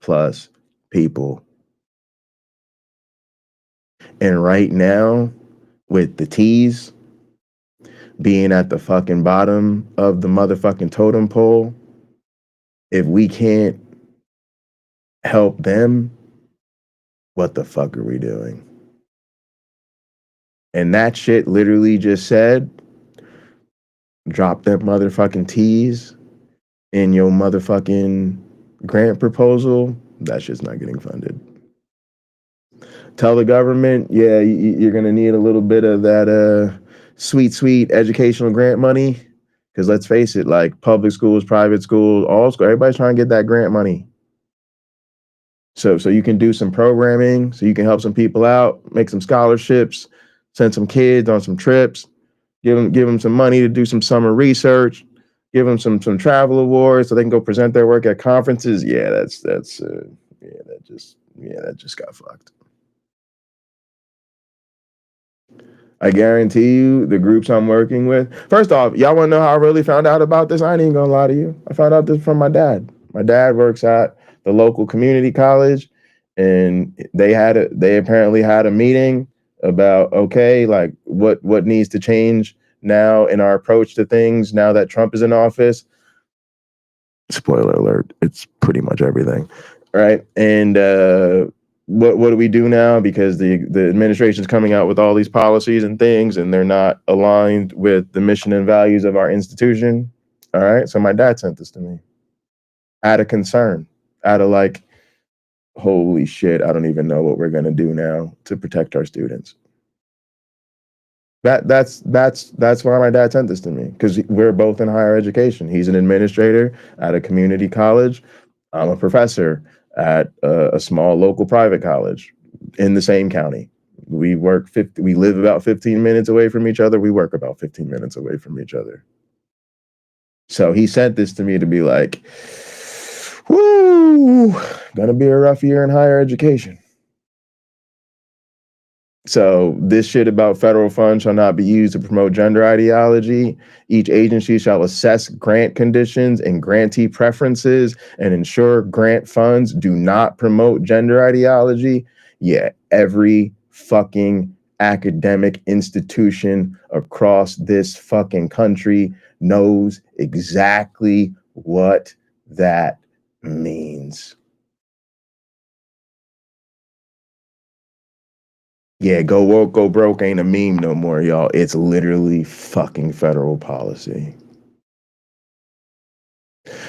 plus people. And right now, with the T's being at the fucking bottom of the motherfucking totem pole, if we can't help them, what the fuck are we doing? And that shit literally just said, drop them motherfucking T's in your motherfucking grant proposal. That shit's not getting funded. Tell the government, yeah, you're going to need a little bit of that sweet educational grant money. Because let's face it, like public schools, private schools, all schools, everybody's trying to get that grant money. So you can do some programming, so you can help some people out, make some scholarships, send some kids on some trips, give them some money to do some summer research, give them some travel awards so they can go present their work at conferences. Yeah, that just got fucked. I guarantee you the groups I'm working with. First off, y'all want to know how I really found out about this? I ain't even gonna lie to you. I found out this from my dad. My dad works at the local community college, and they apparently had a meeting about, okay, like what needs to change now in our approach to things now that Trump is in office. Spoiler alert, it's pretty much everything, right? And what do we do now? Because the administration's coming out with all these policies and things, and they're not aligned with the mission and values of our institution. All right, so my dad sent this to me out of concern, out of like, holy shit, I don't even know what we're gonna do now to protect our students. That's why my dad sent this to me, because we're both in higher education. He's an administrator at a community college. I'm a professor at a small local private college in the same county. We live about 15 minutes away from each other. We work about 15 minutes away from each other. So he sent this to me to be like, whoo, gonna be a rough year in higher education. So this shit about federal funds shall not be used to promote gender ideology. Each agency shall assess grant conditions and grantee preferences and ensure grant funds do not promote gender ideology. Yeah, every fucking academic institution across this fucking country knows exactly what that means. Yeah, go woke, go broke ain't a meme no more, y'all. It's literally fucking federal policy.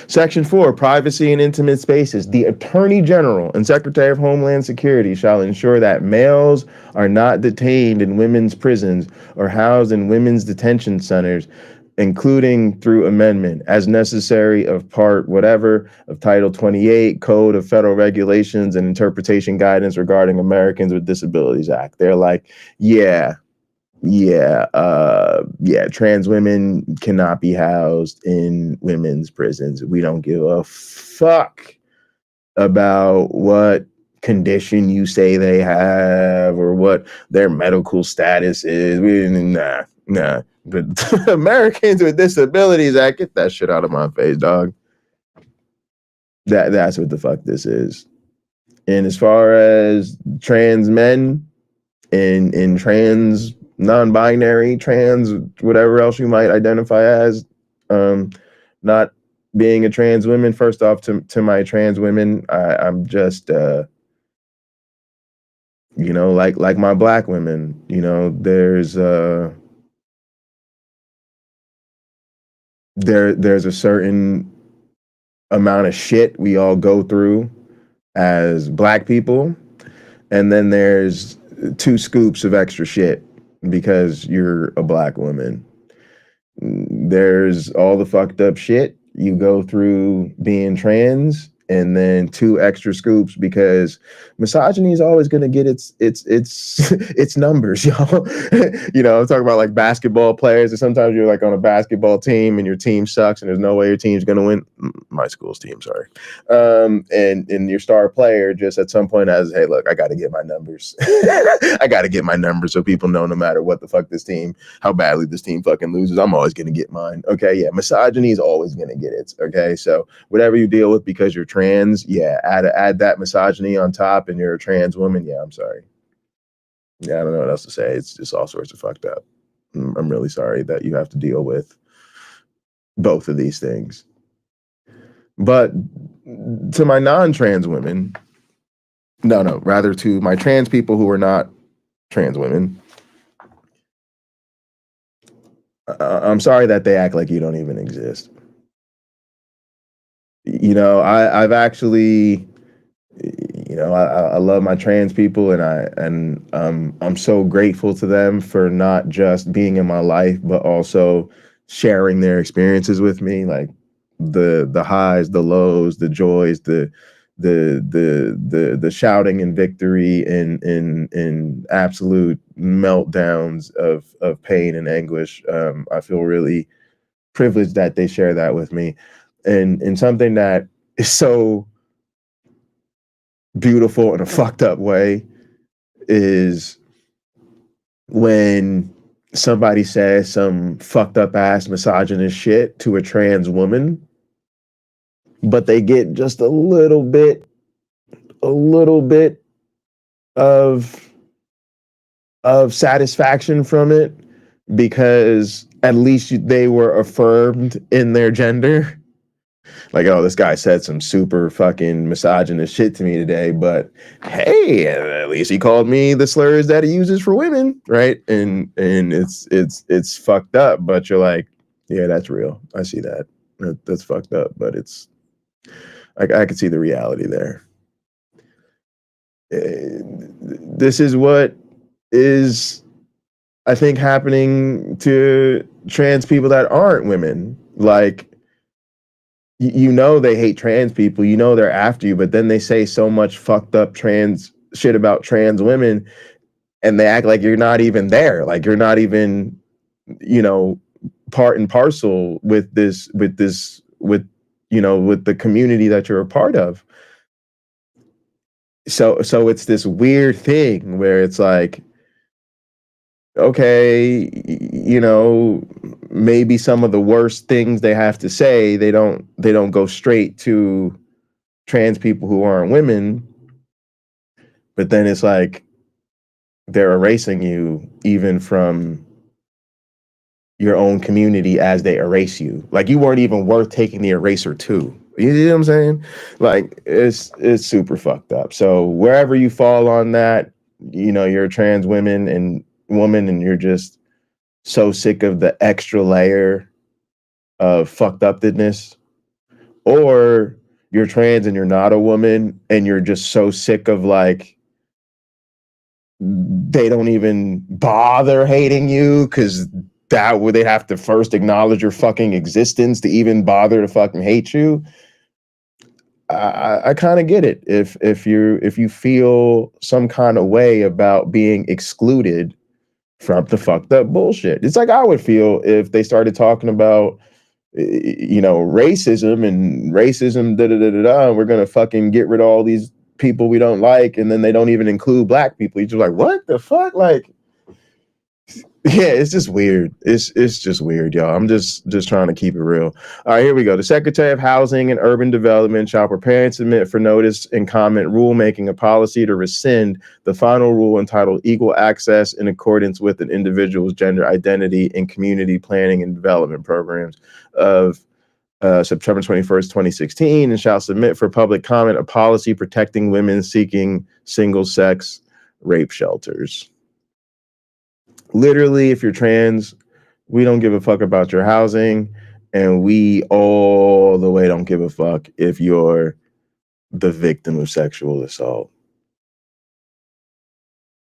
Section 4, privacy and intimate spaces. The Attorney General and Secretary of Homeland Security shall ensure that males are not detained in women's prisons or housed in women's detention centers, including through amendment as necessary of part whatever of Title 28 Code of Federal Regulations and Interpretation Guidance regarding Americans with Disabilities Act. They're like, yeah, trans women cannot be housed in women's prisons. We don't give a fuck about what condition you say they have or what their medical status is. Nah. But Americans with Disabilities Act, get that shit out of my face, dog. That's what the fuck this is. And as far as trans men and trans non-binary, trans, whatever else you might identify as, not being a trans woman, first off, to my trans women, I'm just like my black women, there's there's a certain amount of shit we all go through as black people, and then there's 2 scoops of extra shit because you're a black woman. There's all the fucked up shit you go through being trans, and then 2 extra scoops because misogyny is always going to get its numbers, y'all. I'm talking about like basketball players, and sometimes you're like on a basketball team and your team sucks and there's no way your team's going to win. My school's team, sorry. And your star player just at some point has, hey, look, I got to get my numbers. I got to get my numbers so people know no matter what the fuck how badly this team fucking loses, I'm always going to get mine. Okay, yeah, misogyny is always going to get it. Okay, so whatever you deal with because you're trans, yeah, add that misogyny on top and you're a trans woman, yeah, I'm sorry. Yeah, I don't know what else to say. It's just all sorts of fucked up. I'm really sorry that you have to deal with both of these things. But to my non-trans women, rather to my trans people who are not trans women, I'm sorry that they act like you don't even exist. I've actually, I love my trans people, and I'm so grateful to them for not just being in my life, but also sharing their experiences with me, like the highs, the lows, the joys, the shouting and victory and absolute meltdowns of pain and anguish. I feel really privileged that they share that with me, and something that is so beautiful in a fucked up way is when somebody says some fucked up ass misogynist shit to a trans woman, but they get just a little bit of of satisfaction from it, because at least they were affirmed in their gender. Like, oh, this guy said some super fucking misogynist shit to me today, but hey, at least he called me the slurs that he uses for women, right? And it's fucked up, but you're like, yeah, that's real. I see that. That's fucked up, but it's I can see the reality there. This is what is, I think, happening to trans people that aren't women. Like, you know, they hate trans people, you know, they're after you, but then they say so much fucked up trans shit about trans women, and they act like you're not even there. Like, you're not even, you know, part and parcel with this, you know, with the community that you're a part of. So it's this weird thing where it's like, okay, you know, maybe some of the worst things they have to say, they don't go straight to trans people who aren't women, but then it's like they're erasing you even from your own community as they erase you. Like, you weren't even worth taking the eraser to. You know what I'm saying? Like, it's super fucked up. So wherever you fall on that, you know, you're a trans woman and you're just so sick of the extra layer of fucked upness, or you're trans and you're not a woman and you're just so sick of, like, they don't even bother hating you because that would, they have to first acknowledge your fucking existence to even bother to fucking hate you. I kind of get it. If you feel some kind of way about being excluded from the fucked up bullshit, it's like I would feel if they started talking about, you know, racism, da da da da da. We're gonna fucking get rid of all these people we don't like, and then they don't even include black people. You're just like, what the fuck? Like, yeah, it's just weird. It's just weird, y'all. I'm just trying to keep it real. All right, here we go. The Secretary of Housing and Urban Development shall prepare and submit for notice and comment rulemaking a policy to rescind the final rule entitled Equal Access in accordance with an individual's gender identity in community planning and development programs of September 21st, 2016, and shall submit for public comment a policy protecting women seeking single-sex rape shelters. Literally, if you're trans, we don't give a fuck about your housing, and we all the way don't give a fuck if you're the victim of sexual assault.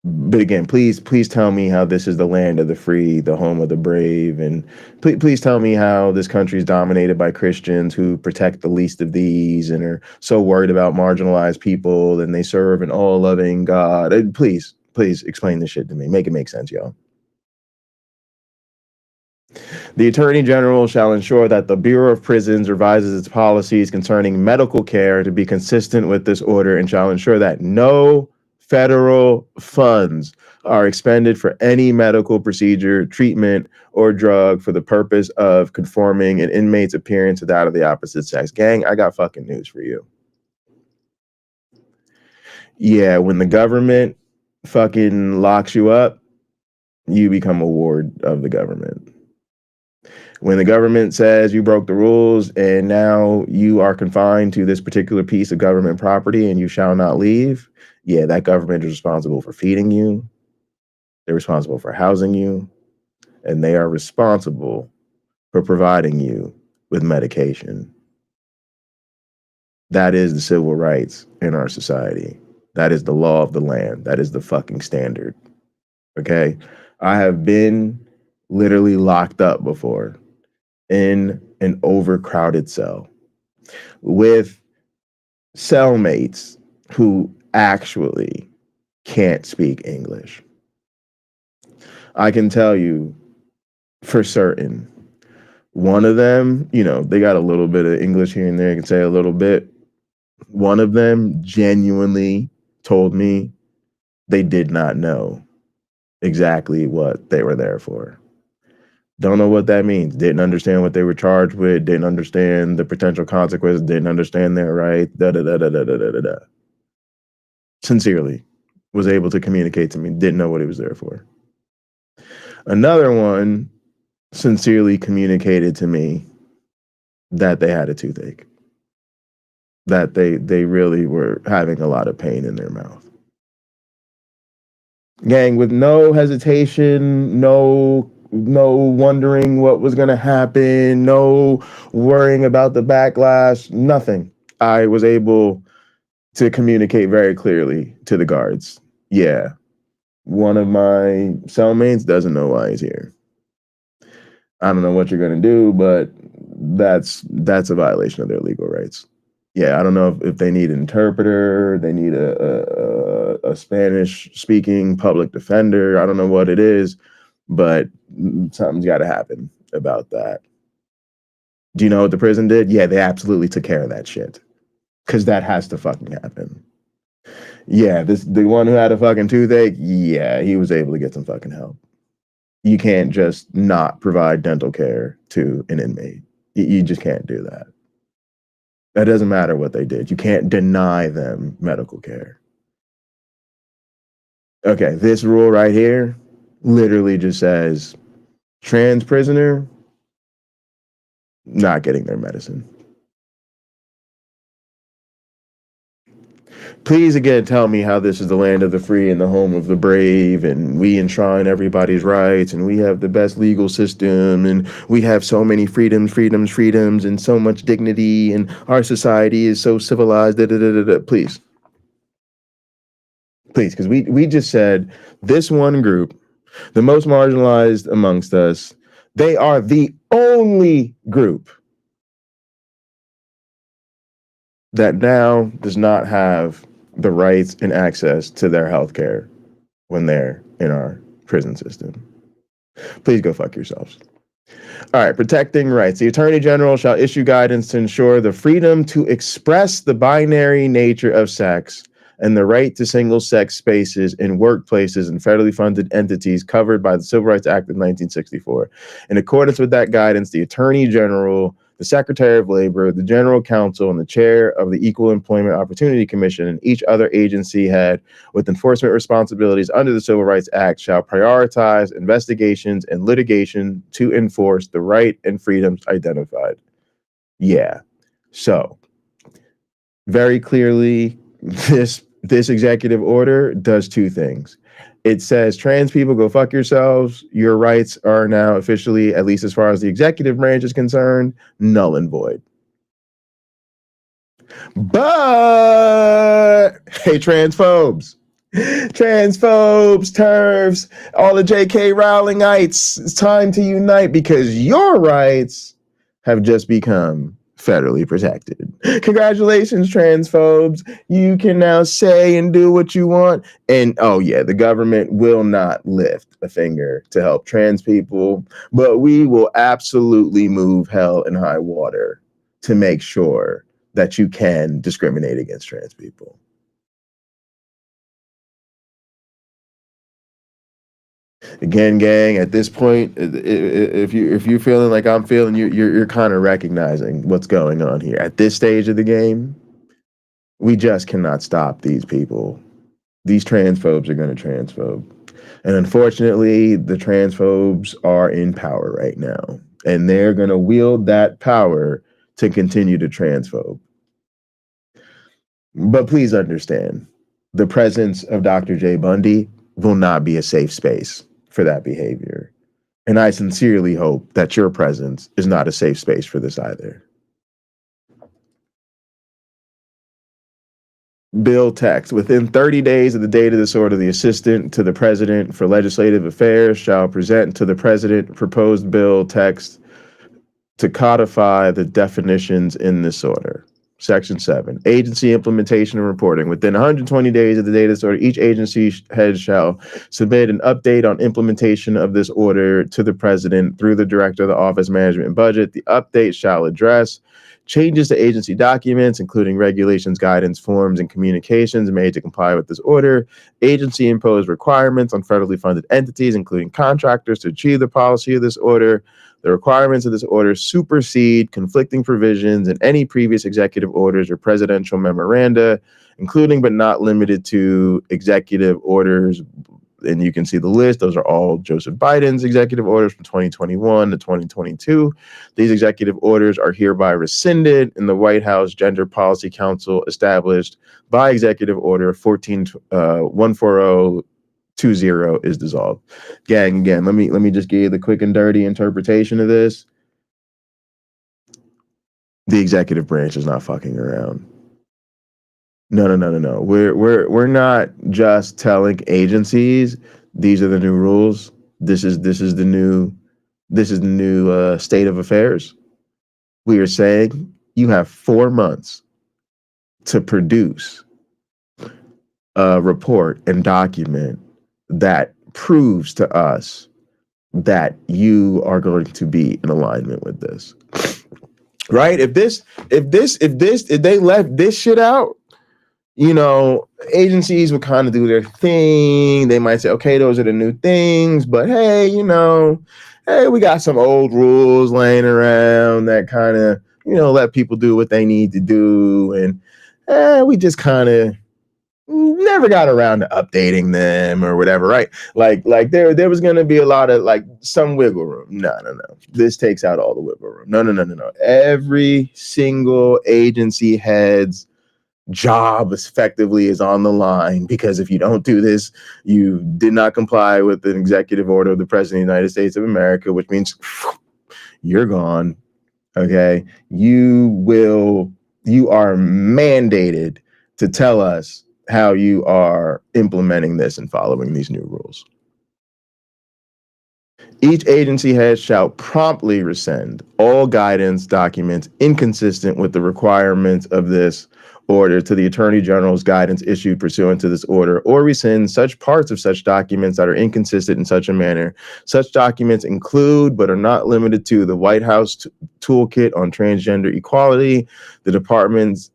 But again, please tell me how this is the land of the free, the home of the brave, and please tell me how this country is dominated by Christians who protect the least of these and are so worried about marginalized people, and they serve an all-loving God. Please explain this shit to me. Make it make sense, y'all. The Attorney General shall ensure that the Bureau of Prisons revises its policies concerning medical care to be consistent with this order, and shall ensure that no federal funds are expended for any medical procedure, treatment, or drug for the purpose of conforming an inmate's appearance to that of the opposite sex. Gang, I got fucking news for you. Yeah, when the government fucking locks you up, you become a ward of the government. When the government says you broke the rules and now you are confined to this particular piece of government property and you shall not leave, yeah, that government is responsible for feeding you. They're responsible for housing you, and they are responsible for providing you with medication. That is the civil rights in our society. That is the law of the land. That is the fucking standard. Okay? I have been literally locked up before in an overcrowded cell with cellmates who actually can't speak English. I can tell you for certain, one of them, you know, they got a little bit of English here and there, I can say a little bit. One of them genuinely told me they did not know exactly what they were there for. Don't know what that means. Didn't understand what they were charged with. Didn't understand the potential consequences. Didn't understand their right. Sincerely, was able to communicate to me, didn't know what he was there for. Another one sincerely communicated to me that they had a toothache, that they really were having a lot of pain in their mouth. Gang, with no hesitation, no wondering what was going to happen, no worrying about the backlash, nothing. I was able to communicate very clearly to the guards. Yeah, one of my cellmates doesn't know why he's here. I don't know what you're going to do, but that's a violation of their legal rights. Yeah, I don't know if they need an interpreter, they need a Spanish-speaking public defender. I don't know what it is, but something's got to happen about that. Do you know what the prison did? Yeah, they absolutely took care of that shit, because that has to fucking happen. Yeah, the one who had a fucking toothache, yeah, he was able to get some fucking help. You can't just not provide dental care to an inmate. You just can't do that. That doesn't matter what they did. You can't deny them medical care. Okay, this rule right here literally just says trans prisoner not getting their medicine. Please again tell me how this is the land of the free and the home of the brave, and we enshrine everybody's rights, and we have the best legal system, and we have so many freedoms, and so much dignity, and our society is so civilized. Please, because we just said this one group, the most marginalized amongst us, they are the only group that now does not have the rights and access to their health care when they're in our prison system. Please go fuck yourselves. All right, protecting rights. The Attorney General shall issue guidance to ensure the freedom to express the binary nature of sex and the right to single-sex spaces in workplaces and federally funded entities covered by the Civil Rights Act of 1964. In accordance with that guidance, the Attorney General, the Secretary of Labor, the General Counsel, and the Chair of the Equal Employment Opportunity Commission, and each other agency head with enforcement responsibilities under the Civil Rights Act shall prioritize investigations and litigation to enforce the right and freedoms identified. Yeah. So, very clearly, this executive order does two things. It says, trans people, go fuck yourselves. Your rights are now officially, at least as far as the executive branch is concerned, null and void. But, hey, transphobes, TERFs, all the J.K. Rowlingites, it's time to unite because your rights have just become federally protected. Congratulations, transphobes. You can now say and do what you want. And oh yeah, the government will not lift a finger to help trans people, but we will absolutely move hell and high water to make sure that you can discriminate against trans people. Again, gang, at this point, if you're feeling like I'm feeling, you're kind of recognizing what's going on here. At this stage of the game, we just cannot stop these people. These transphobes are going to transphobe. And unfortunately, the transphobes are in power right now. And they're going to wield that power to continue to transphobe. But please understand, the presence of Dr. J. Bundy will not be a safe space for that behavior. And I sincerely hope that your presence is not a safe space for this either. Bill text. Within 30 days of the date of this order, the Assistant to the President for Legislative Affairs shall present to the President proposed bill text to codify the definitions in this order. Section 7, agency implementation and reporting. Within 120 days of the date of this order, each agency head shall submit an update on implementation of this order to the President through the Director of the Office Management and Budget. The update shall address Changes to agency documents, including regulations, guidance, forms, and communications made to comply with this order. Agency imposed requirements on federally funded entities, including contractors, to achieve the policy of this order. The requirements of this order supersede conflicting provisions in any previous executive orders or presidential memoranda, including but not limited to executive orders. And you can see the list. Those are all Joseph Biden's executive orders from 2021 to 2022. These executive orders are hereby rescinded, and the White House Gender Policy Council, established by Executive Order 14020, is dissolved. Gang, again, let me just give you the quick and dirty interpretation of this. The executive branch is not fucking around. No. We're not just telling agencies these are the new rules. This is the new state of affairs. We are saying you have 4 months to produce a report and document that proves to us that you are going to be in alignment with this. Right? If they left this shit out, you know, agencies would kind of do their thing. They might say, okay, those are the new things, but hey, you know, hey, we got some old rules laying around that kind of, you know, let people do what they need to do. And we just kind of never got around to updating them or whatever, right? Like there was going to be a lot of like some wiggle room. No. This takes out all the wiggle room. No. Every single agency head's job effectively is on the line, because if you don't do this, you did not comply with an executive order of the President of the United States of America, which means you're gone. Okay. You are mandated to tell us how you are implementing this and following these new rules. Each agency head shall promptly rescind all guidance documents inconsistent with the requirements of this order to the Attorney General's guidance issued pursuant to this order, or rescind such parts of such documents that are inconsistent in such a manner. Such documents include, but are not limited to, the White House Toolkit on Transgender Equality, the Department's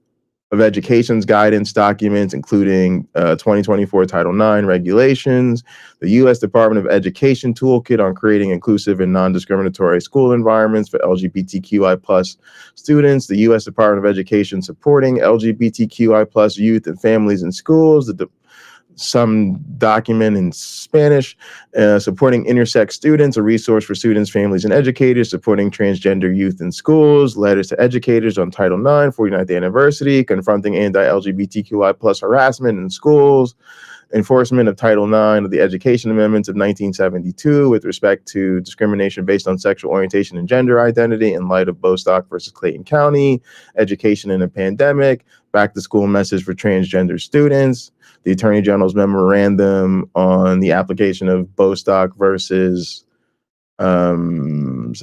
of Education's guidance documents, including 2024 Title IX regulations, the U.S. Department of Education Toolkit on creating inclusive and non-discriminatory school environments for LGBTQI+ students, the U.S. Department of Education supporting LGBTQI+ youth and families in schools, some document in Spanish, supporting intersex students, a resource for students, families, and educators, supporting transgender youth in schools, letters to educators on Title IX, 49th anniversary, confronting anti-LGBTQI+ harassment in schools, enforcement of Title IX of the Education Amendments of 1972 with respect to discrimination based on sexual orientation and gender identity in light of Bostock versus Clayton County, education in a pandemic, back to school message for transgender students, the Attorney General's memorandum on the application of Bostock versus Clayton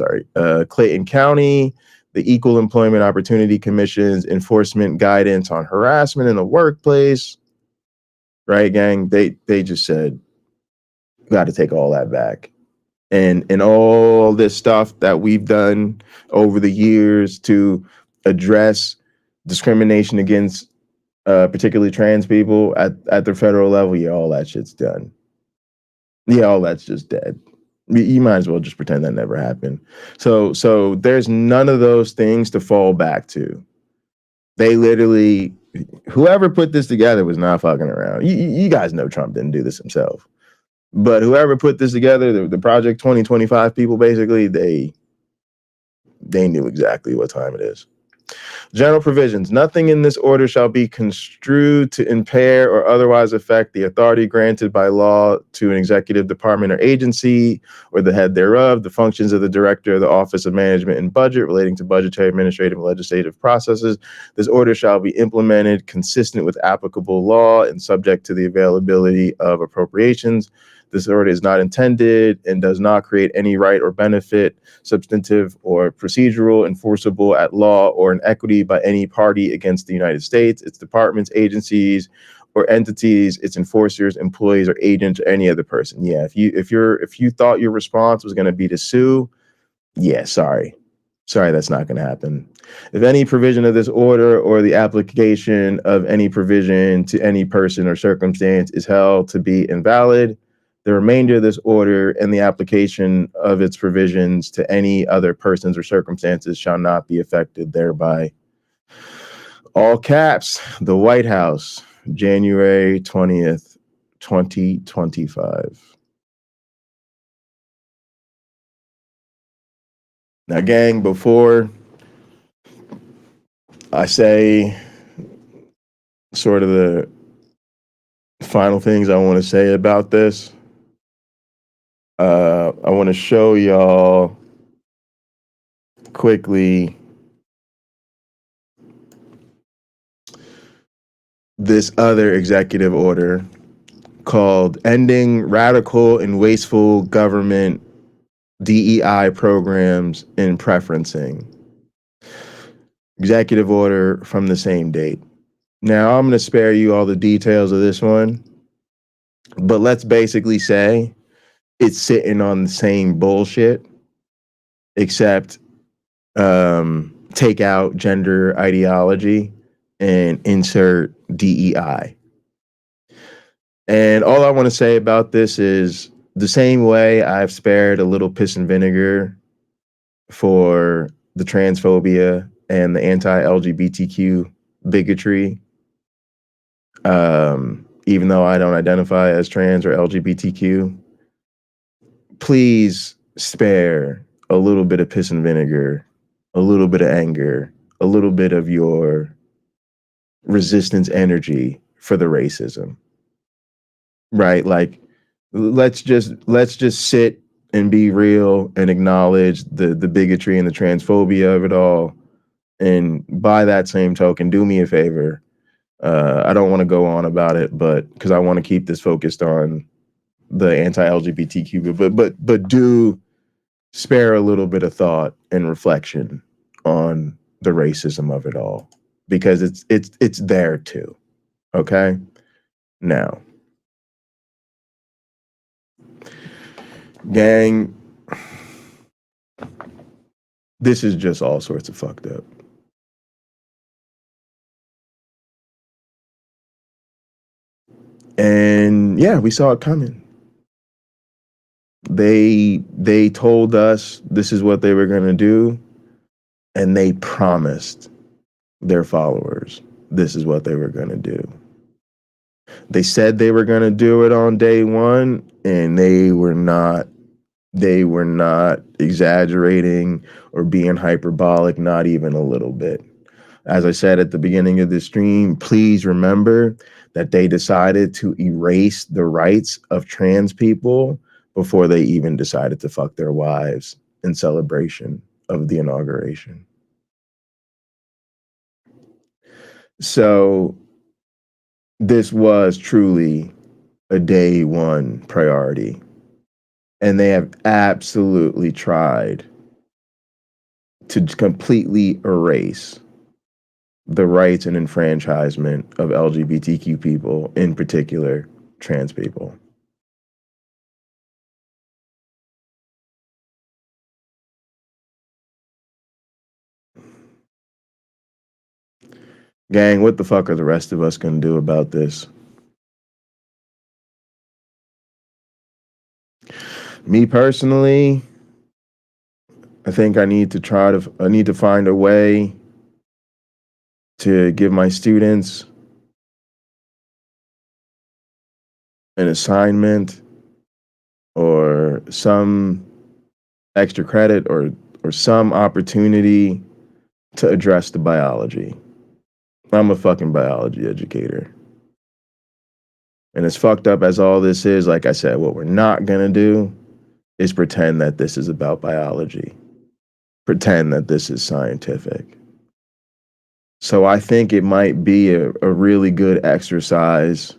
County, the Equal Employment Opportunity Commission's enforcement guidance on harassment in the workplace. Right, gang? They just said, got to take all that back. And all this stuff that we've done over the years to address discrimination against particularly trans people at the federal level, yeah, all that shit's done. Yeah, all that's just dead. You might as well just pretend that never happened. So there's none of those things to fall back to. They literally, whoever put this together was not fucking around. You guys know Trump didn't do this himself. But whoever put this together, the Project 2025 people, basically, they knew exactly what time it is. General provisions. Nothing in this order shall be construed to impair or otherwise affect the authority granted by law to an executive department or agency or the head thereof, the functions of the director of the Office of Management and Budget relating to budgetary, administrative, and legislative processes. This order shall be implemented consistent with applicable law and subject to the availability of appropriations. This order is not intended and does not create any right or benefit, substantive or procedural, enforceable at law or in equity by any party against the United States, its departments, agencies, or entities, its enforcers, employees, or agents, or any other person. Yeah, if you thought your response was going to be to sue, yeah, sorry. Sorry, that's not going to happen. If any provision of this order or the application of any provision to any person or circumstance is held to be invalid, the remainder of this order and the application of its provisions to any other persons or circumstances shall not be affected thereby. All caps, the White House, January 20th, 2025. Now, gang, before I say sort of the final things I want to say about this, I want to show y'all quickly this other executive order called Ending Radical and Wasteful Government DEI Programs and Preferencing. Executive order from the same date. Now, I'm going to spare you all the details of this one, but let's basically say it's sitting on the same bullshit, except take out gender ideology and insert DEI. And all I want to say about this is the same way I've spared a little piss and vinegar for the transphobia and the anti-LGBTQ bigotry, even though I don't identify as trans or LGBTQ, please spare a little bit of piss and vinegar, a little bit of anger, a little bit of your resistance energy for the racism, right? Like, let's just sit and be real and acknowledge the bigotry and the transphobia of it all. And by that same token, do me a favor. I don't want to go on about it, but because I want to keep this focused on the anti-LGBTQ, but do spare a little bit of thought and reflection on the racism of it all, because it's there too. Okay? Now, gang, this is just all sorts of fucked up. And yeah, we saw it coming. They told us this is what they were going to do, and they promised their followers this is what they were going to do. They said they were going to do it on day one, and they were not exaggerating or being hyperbolic, not even a little bit. As I said at the beginning of the stream, please remember that they decided to erase the rights of trans people before they even decided to fuck their wives in celebration of the inauguration. So this was truly a day one priority. And they have absolutely tried to completely erase the rights and enfranchisement of LGBTQ people, in particular, trans people. Gang, what the fuck are the rest of us gonna do about this? Me personally, I think I need to find a way to give my students an assignment or some extra credit or some opportunity to address the biology. I'm a fucking biology educator. And as fucked up as all this is, like I said, what we're not gonna do is pretend that this is about biology. Pretend that this is scientific. So I think it might be a really good exercise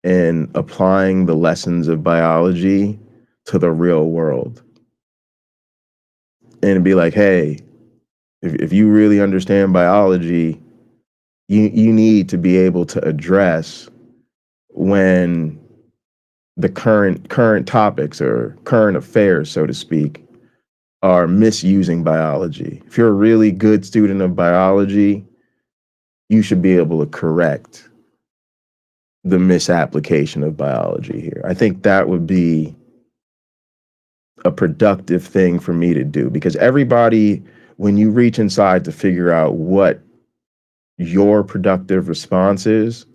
in applying the lessons of biology to the real world. And be like, hey, if you really understand biology, you need to be able to address when the current topics or current affairs, so to speak, are misusing biology. If you're a really good student of biology, you should be able to correct the misapplication of biology here. I think that would be a productive thing for me to do, because everybody, when you reach inside to figure out what your productive response is,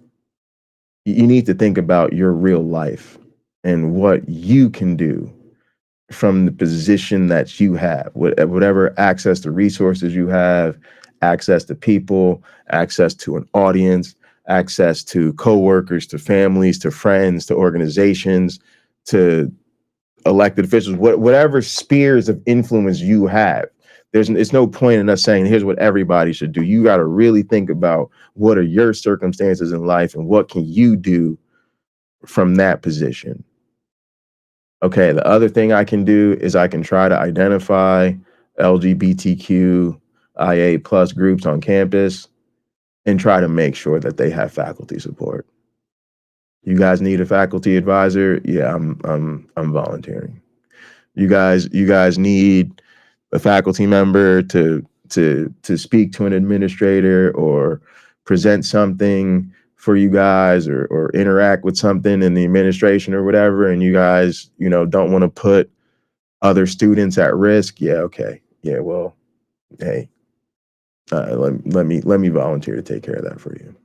you need to think about your real life and what you can do from the position that you have, whatever access to resources you have, access to people, access to an audience, access to coworkers, to families, to friends, to organizations, to elected officials, whatever spheres of influence you have. It's no point in us saying, here's what everybody should do. You got to really think about what are your circumstances in life and what can you do from that position. Okay, the other thing I can do is I can try to identify LGBTQIA plus groups on campus and try to make sure that they have faculty support. You guys need a faculty advisor? Yeah, I'm volunteering. You guys need a faculty member to speak to an administrator or present something for you guys, or interact with something in the administration or whatever, and you guys, don't want to put other students at risk. Yeah, okay. Yeah, well, hey, let me volunteer to take care of that for you.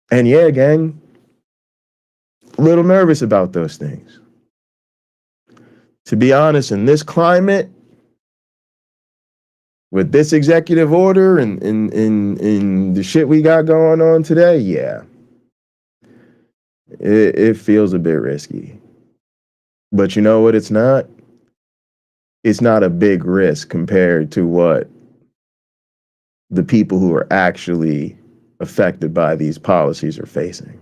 And yeah, gang, a little nervous about those things. To be honest, in this climate, with this executive order and in the shit we got going on today, yeah, it feels a bit risky. But you know what? It's not a big risk compared to what the people who are actually affected by these policies are facing.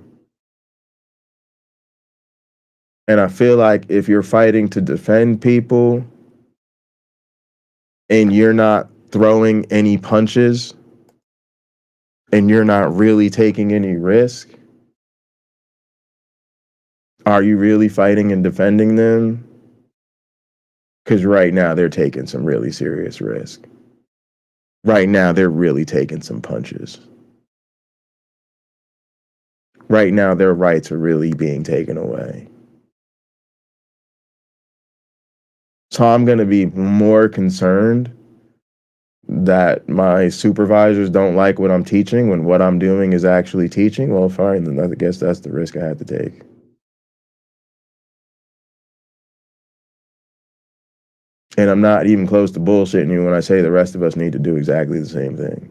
And I feel like if you're fighting to defend people and you're not throwing any punches and you're not really taking any risk, are you really fighting and defending them? Because right now they're taking some really serious risk. Right now they're really taking some punches. Right now their rights are really being taken away. So I'm going to be more concerned that my supervisors don't like what I'm teaching when what I'm doing is actually teaching. Well, fine, then I guess that's the risk I have to take. And I'm not even close to bullshitting you when I say the rest of us need to do exactly the same thing.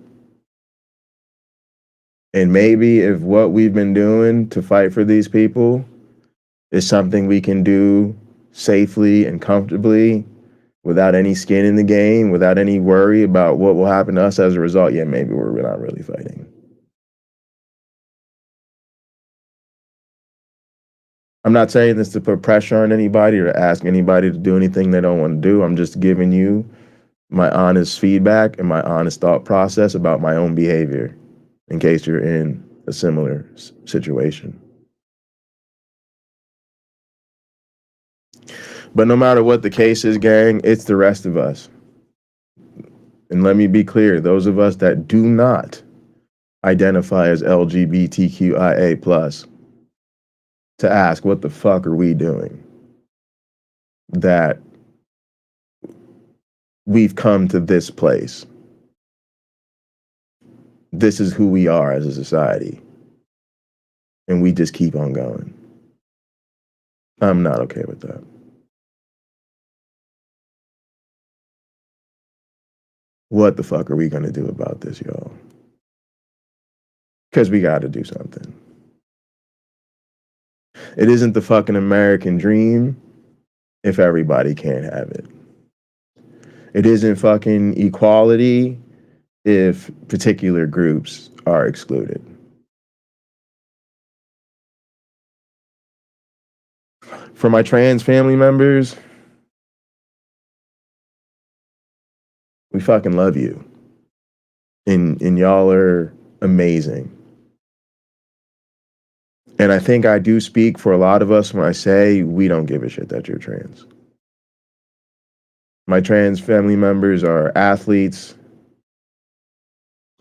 And maybe if what we've been doing to fight for these people is something we can do safely and comfortably without any skin in the game, without any worry about what will happen to us as a result, yeah, maybe we're not really fighting. I'm not saying this to put pressure on anybody or to ask anybody to do anything they don't want to do. I'm just giving you my honest feedback and my honest thought process about my own behavior in case you're in a similar situation. But no matter what the case is, gang, it's the rest of us. And let me be clear, those of us that do not identify as LGBTQIA+, to ask, what the fuck are we doing? That we've come to this place. This is who we are as a society. And we just keep on going. I'm not okay with that. What the fuck are we gonna do about this, y'all? Because we gotta do something. It isn't the fucking American dream if everybody can't have it. It isn't fucking equality if particular groups are excluded. For my trans family members, we fucking love you. And y'all are amazing. And I think I do speak for a lot of us when I say we don't give a shit that you're trans. My trans family members are athletes,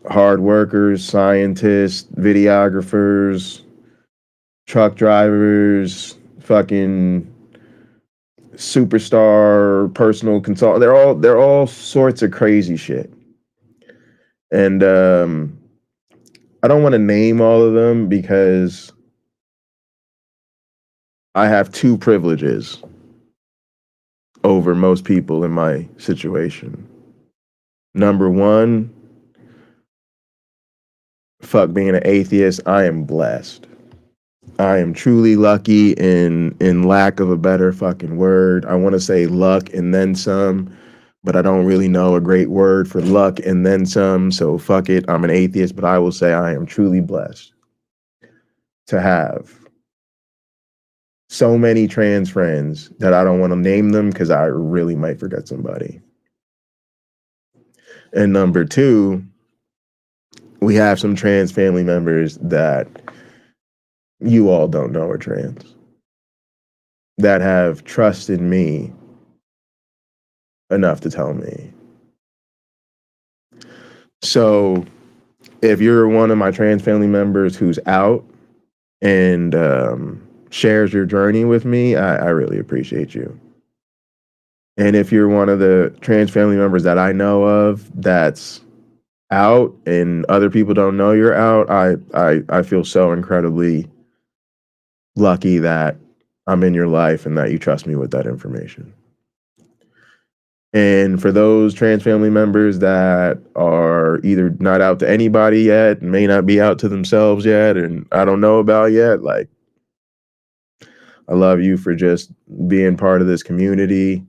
hard workers, scientists, videographers, truck drivers, fucking superstar, personal consultant. They're all sorts of crazy shit. And I don't want to name all of them because I have two privileges over most people in my situation. Number one, fuck being an atheist, I am blessed. I am truly lucky in lack of a better fucking word. I want to say luck and then some, but I don't really know a great word for luck and then some, so fuck it. I'm an atheist, but I will say I am truly blessed to have so many trans friends that I don't want to name them because I really might forget somebody. And number two, we have some trans family members that you all don't know are trans, that have trusted me enough to tell me. So if you're one of my trans family members who's out and shares your journey with me, I really appreciate you. And if you're one of the trans family members that I know of that's out and other people don't know you're out, I feel so incredibly lucky that I'm in your life and that you trust me with that information. And for those trans family members that are either not out to anybody yet, may not be out to themselves yet, and I don't know about yet, like, I love you for just being part of this community,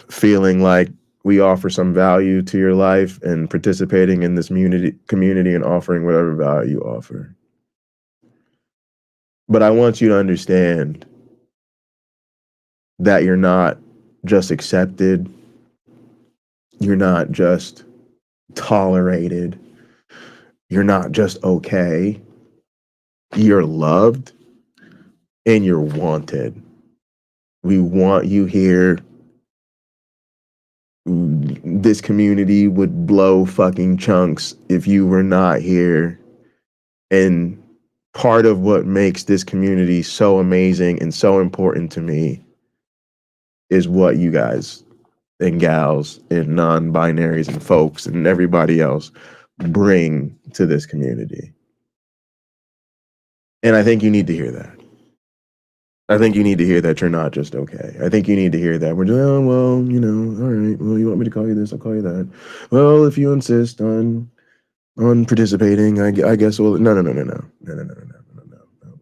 feeling like we offer some value to your life and participating in this community and offering whatever value you offer. But I want you to understand that you're not just accepted, you're not just tolerated, you're not just okay, you're loved and you're wanted. We want you here. This community would blow fucking chunks if you were not here. And part of what makes this community so amazing and so important to me is what you guys and gals and non-binaries and folks and everybody else bring to this community. And I think you need to hear that. I think you need to hear that you're not just okay. I think you need to hear that we're just, oh, well, you know, all right, well, you want me to call you this, I'll call you that. Well, if you insist on participating, I guess we'll, no.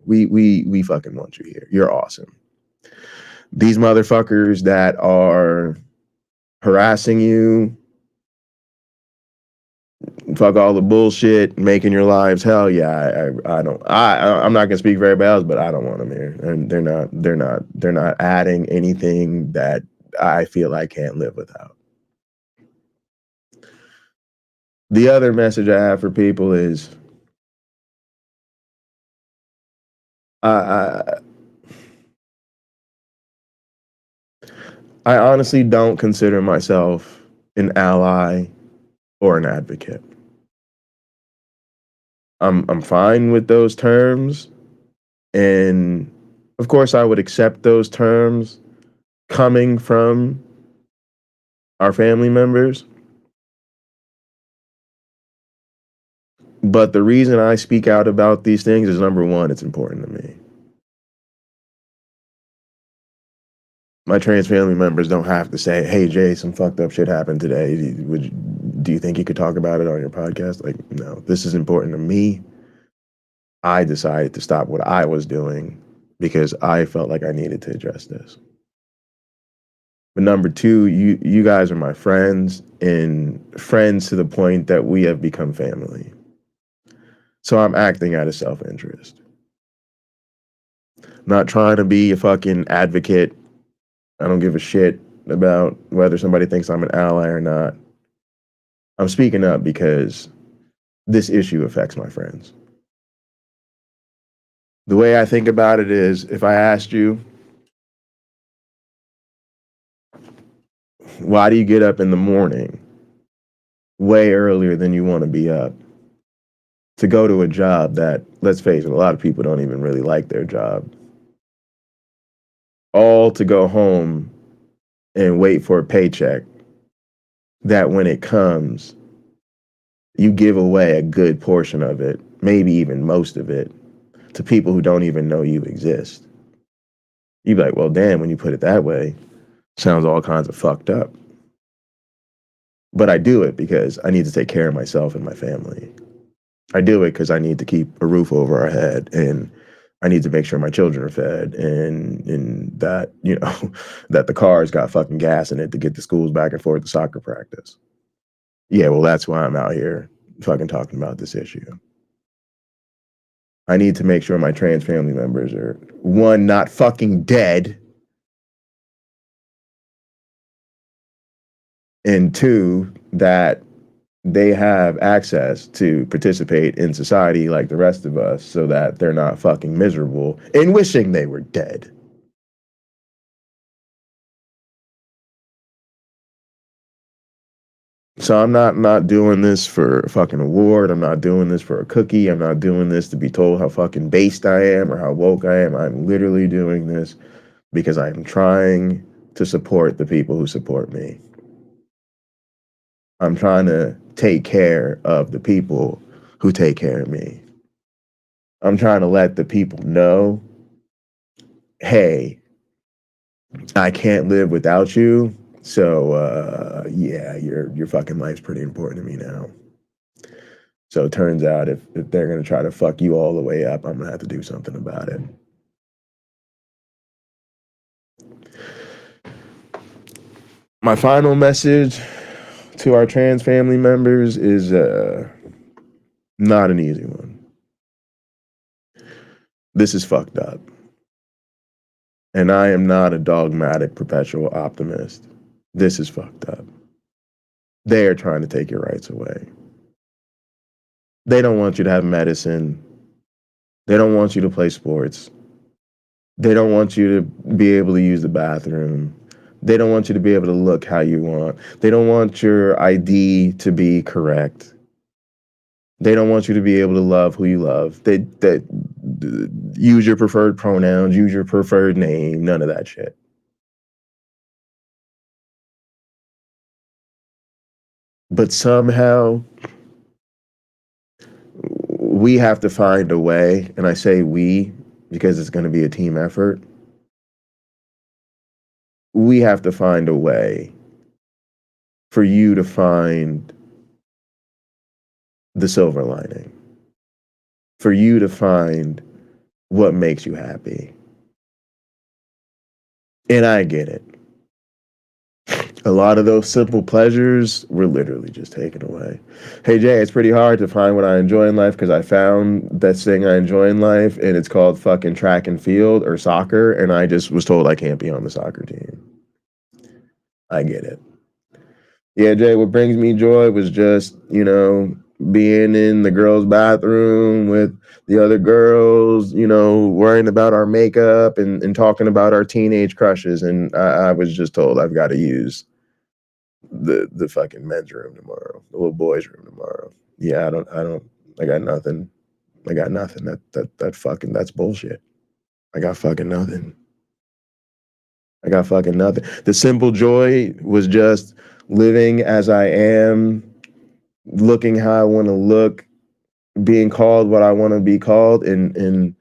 We fucking want you here. You're awesome. These motherfuckers that are harassing you, fuck all the bullshit, making your lives hell. Yeah, I'm not gonna speak very bad, but I don't want them here, and they're not adding anything that I feel I can't live without. The other message I have for people is, I honestly don't consider myself an ally or an advocate. I'm fine with those terms, and of course I would accept those terms coming from our family members. But the reason I speak out about these things is, number one, it's important to me. My trans family members don't have to say, hey, Jay, some fucked up shit happened today. Do you think you could talk about it on your podcast? Like, no, this is important to me. I decided to stop what I was doing because I felt like I needed to address this. But number two, you guys are my friends, and friends to the point that we have become family. So I'm acting out of self-interest. Not trying to be a fucking advocate. I don't give a shit about whether somebody thinks I'm an ally or not. I'm speaking up because this issue affects my friends. The way I think about it is, if I asked you, Why do you get up in the morning way earlier than you want to be up to go to a job that, let's face it, a lot of people don't even really like their job, all to go home and wait for a paycheck that when it comes, you give away a good portion of it, maybe even most of it, to people who don't even know you exist. You'd be like, well, damn, when you put it that way, sounds all kinds of fucked up. But I do it because I need to take care of myself and my family. I do it because I need to keep a roof over our head, and I need to make sure my children are fed, and that, you know, that the car's got fucking gas in it to get the schools back and forth to soccer practice. Yeah, well, that's why I'm out here fucking talking about this issue. I need to make sure my trans family members are, one, not fucking dead, and two, that they have access to participate in society like the rest of us so that they're not fucking miserable and wishing they were dead. So I'm not doing this for a fucking award. I'm not doing this for a cookie. I'm not doing this to be told how fucking based I am or how woke I am. I'm literally doing this because I'm trying to support the people who support me. I'm trying to take care of the people who take care of me. I'm trying to let the people know, hey, I can't live without you. So yeah, your fucking life's pretty important to me now. So it turns out if they're gonna try to fuck you all the way up, I'm gonna have to do something about it. My final message to our trans family members is not an easy one. This is fucked up. And I am not a dogmatic perpetual optimist. This is fucked up. They are trying to take your rights away. They don't want you to have medicine. They don't want you to play sports. They don't want you to be able to use the bathroom. They don't want you to be able to look how you want. They don't want your ID to be correct. They don't want you to be able to love who you love. They use your preferred pronouns, use your preferred name, none of that shit. But somehow we have to find a way, and I say we because it's going to be a team effort. We have to find a way for you to find the silver lining, for you to find what makes you happy. And I get it. A lot of those simple pleasures were literally just taken away. Hey, Jay, it's pretty hard to find what I enjoy in life because I found that thing I enjoy in life, and it's called fucking track and field or soccer, and I just was told I can't be on the soccer team. I get it. Yeah, Jay, what brings me joy was just, you know, being in the girls' bathroom with the other girls, you know, worrying about our makeup and talking about our teenage crushes. And I was just told I've got to use the fucking men's room tomorrow, the little boys' room tomorrow. Yeah, I got nothing. I got nothing. That fucking, that's bullshit. I got fucking nothing. I got fucking nothing. The simple joy was just living as I am, looking how I want to look, being called what I want to be called, and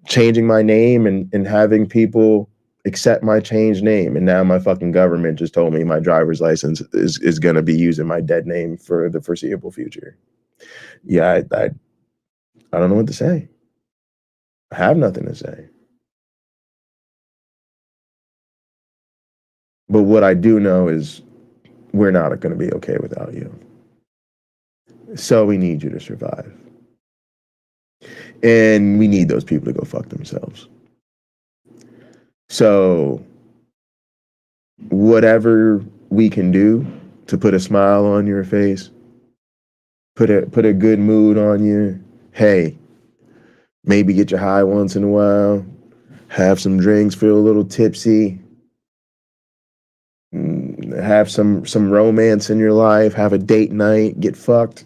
changing my name and having people accept my changed name. And now my fucking government just told me my driver's license is going to be using my dead name for the foreseeable future. Yeah, I don't know what to say. I have nothing to say. But what I do know is we're not going to be okay without you. So we need you to survive. And we need those people to go fuck themselves. So whatever we can do to put a smile on your face, put a good mood on you. Hey, maybe get you high once in a while, have some drinks, feel a little tipsy. have some romance in your life, have a date night, get fucked,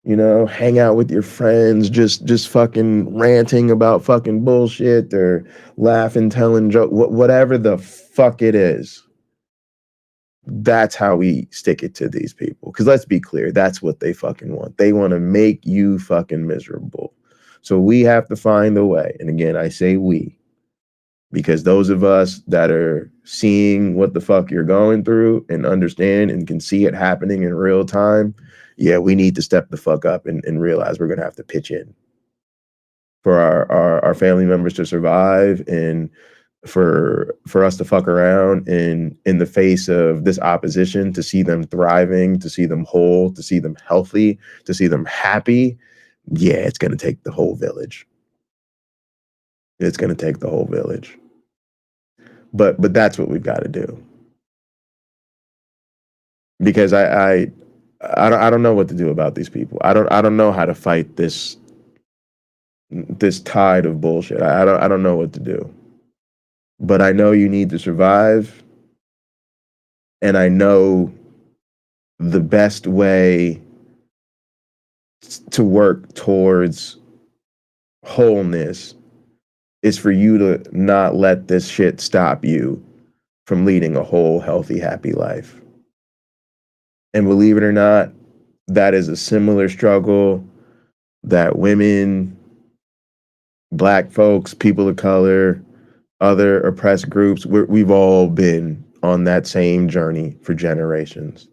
you know, hang out with your friends, just fucking ranting about fucking bullshit or laughing, telling jokes, whatever the fuck it is. That's how we stick it to these people. Because let's be clear, that's what they fucking want. They want to make you fucking miserable. So we have to find a way. And again, I say we, because those of us that are seeing what the fuck you're going through and understand and can see it happening in real time, yeah, we need to step the fuck up and realize we're going to have to pitch in for our family members to survive, and for us to fuck around in the face of this opposition, to see them thriving, to see them whole, to see them healthy, to see them happy. Yeah, it's going to take the whole village. It's going to take the whole village. But that's what we've got to do. Because I don't know what to do about these people. I don't know how to fight this tide of bullshit. I don't know what to do. But I know you need to survive, and I know the best way to work towards wholeness is for you to not let this shit stop you from leading a whole, healthy, happy life. And believe it or not, that is a similar struggle that women, Black folks, people of color, other oppressed groups, we've all been on that same journey for generations.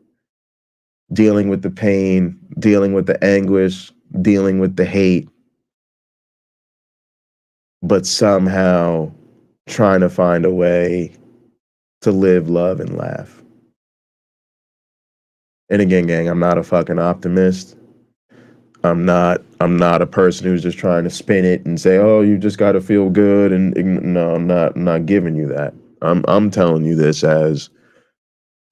Dealing with the pain, dealing with the anguish, dealing with the hate, but somehow trying to find a way to live, love, and laugh. And again, gang, I'm not a fucking optimist. I'm not a person who's just trying to spin it and say, oh, you just got to feel good. And no, I'm not giving you that. I'm telling you this as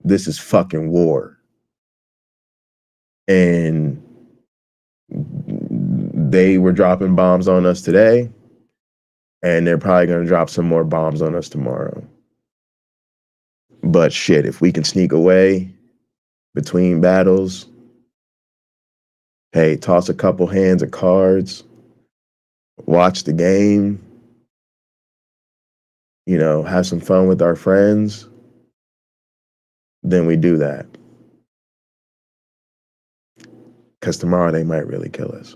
this is fucking war. And they were dropping bombs on us today, and they're probably going to drop some more bombs on us tomorrow. But shit, if we can sneak away between battles, hey, toss a couple hands of cards, watch the game, you know, have some fun with our friends, then we do that. Because tomorrow they might really kill us.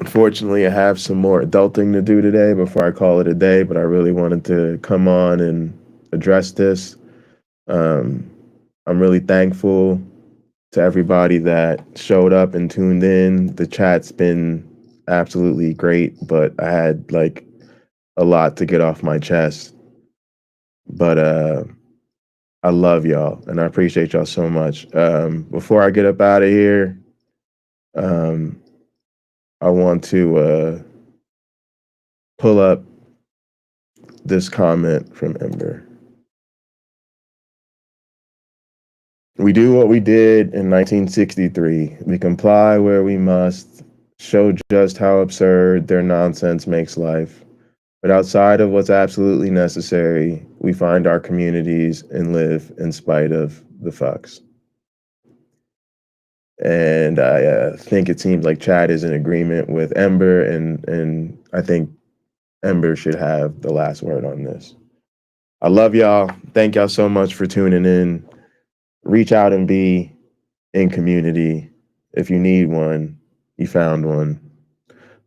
Unfortunately, I have some more adulting to do today before I call it a day, but I really wanted to come on and address this. I'm really thankful to everybody that showed up and tuned in. The chat's been absolutely great, but I had like a lot to get off my chest. But I love y'all and I appreciate y'all so much. Before I get up out of here, I want to pull up this comment from Ember. We do what we did in 1963. We comply where we must, show just how absurd their nonsense makes life. But outside of what's absolutely necessary, we find our communities and live in spite of the fucks. And I think it seems like Chad is in agreement with Ember, and I think Ember should have the last word on this. I love y'all. Thank y'all so much for tuning in. Reach out and be in community. If you need one, you found one.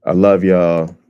I love y'all.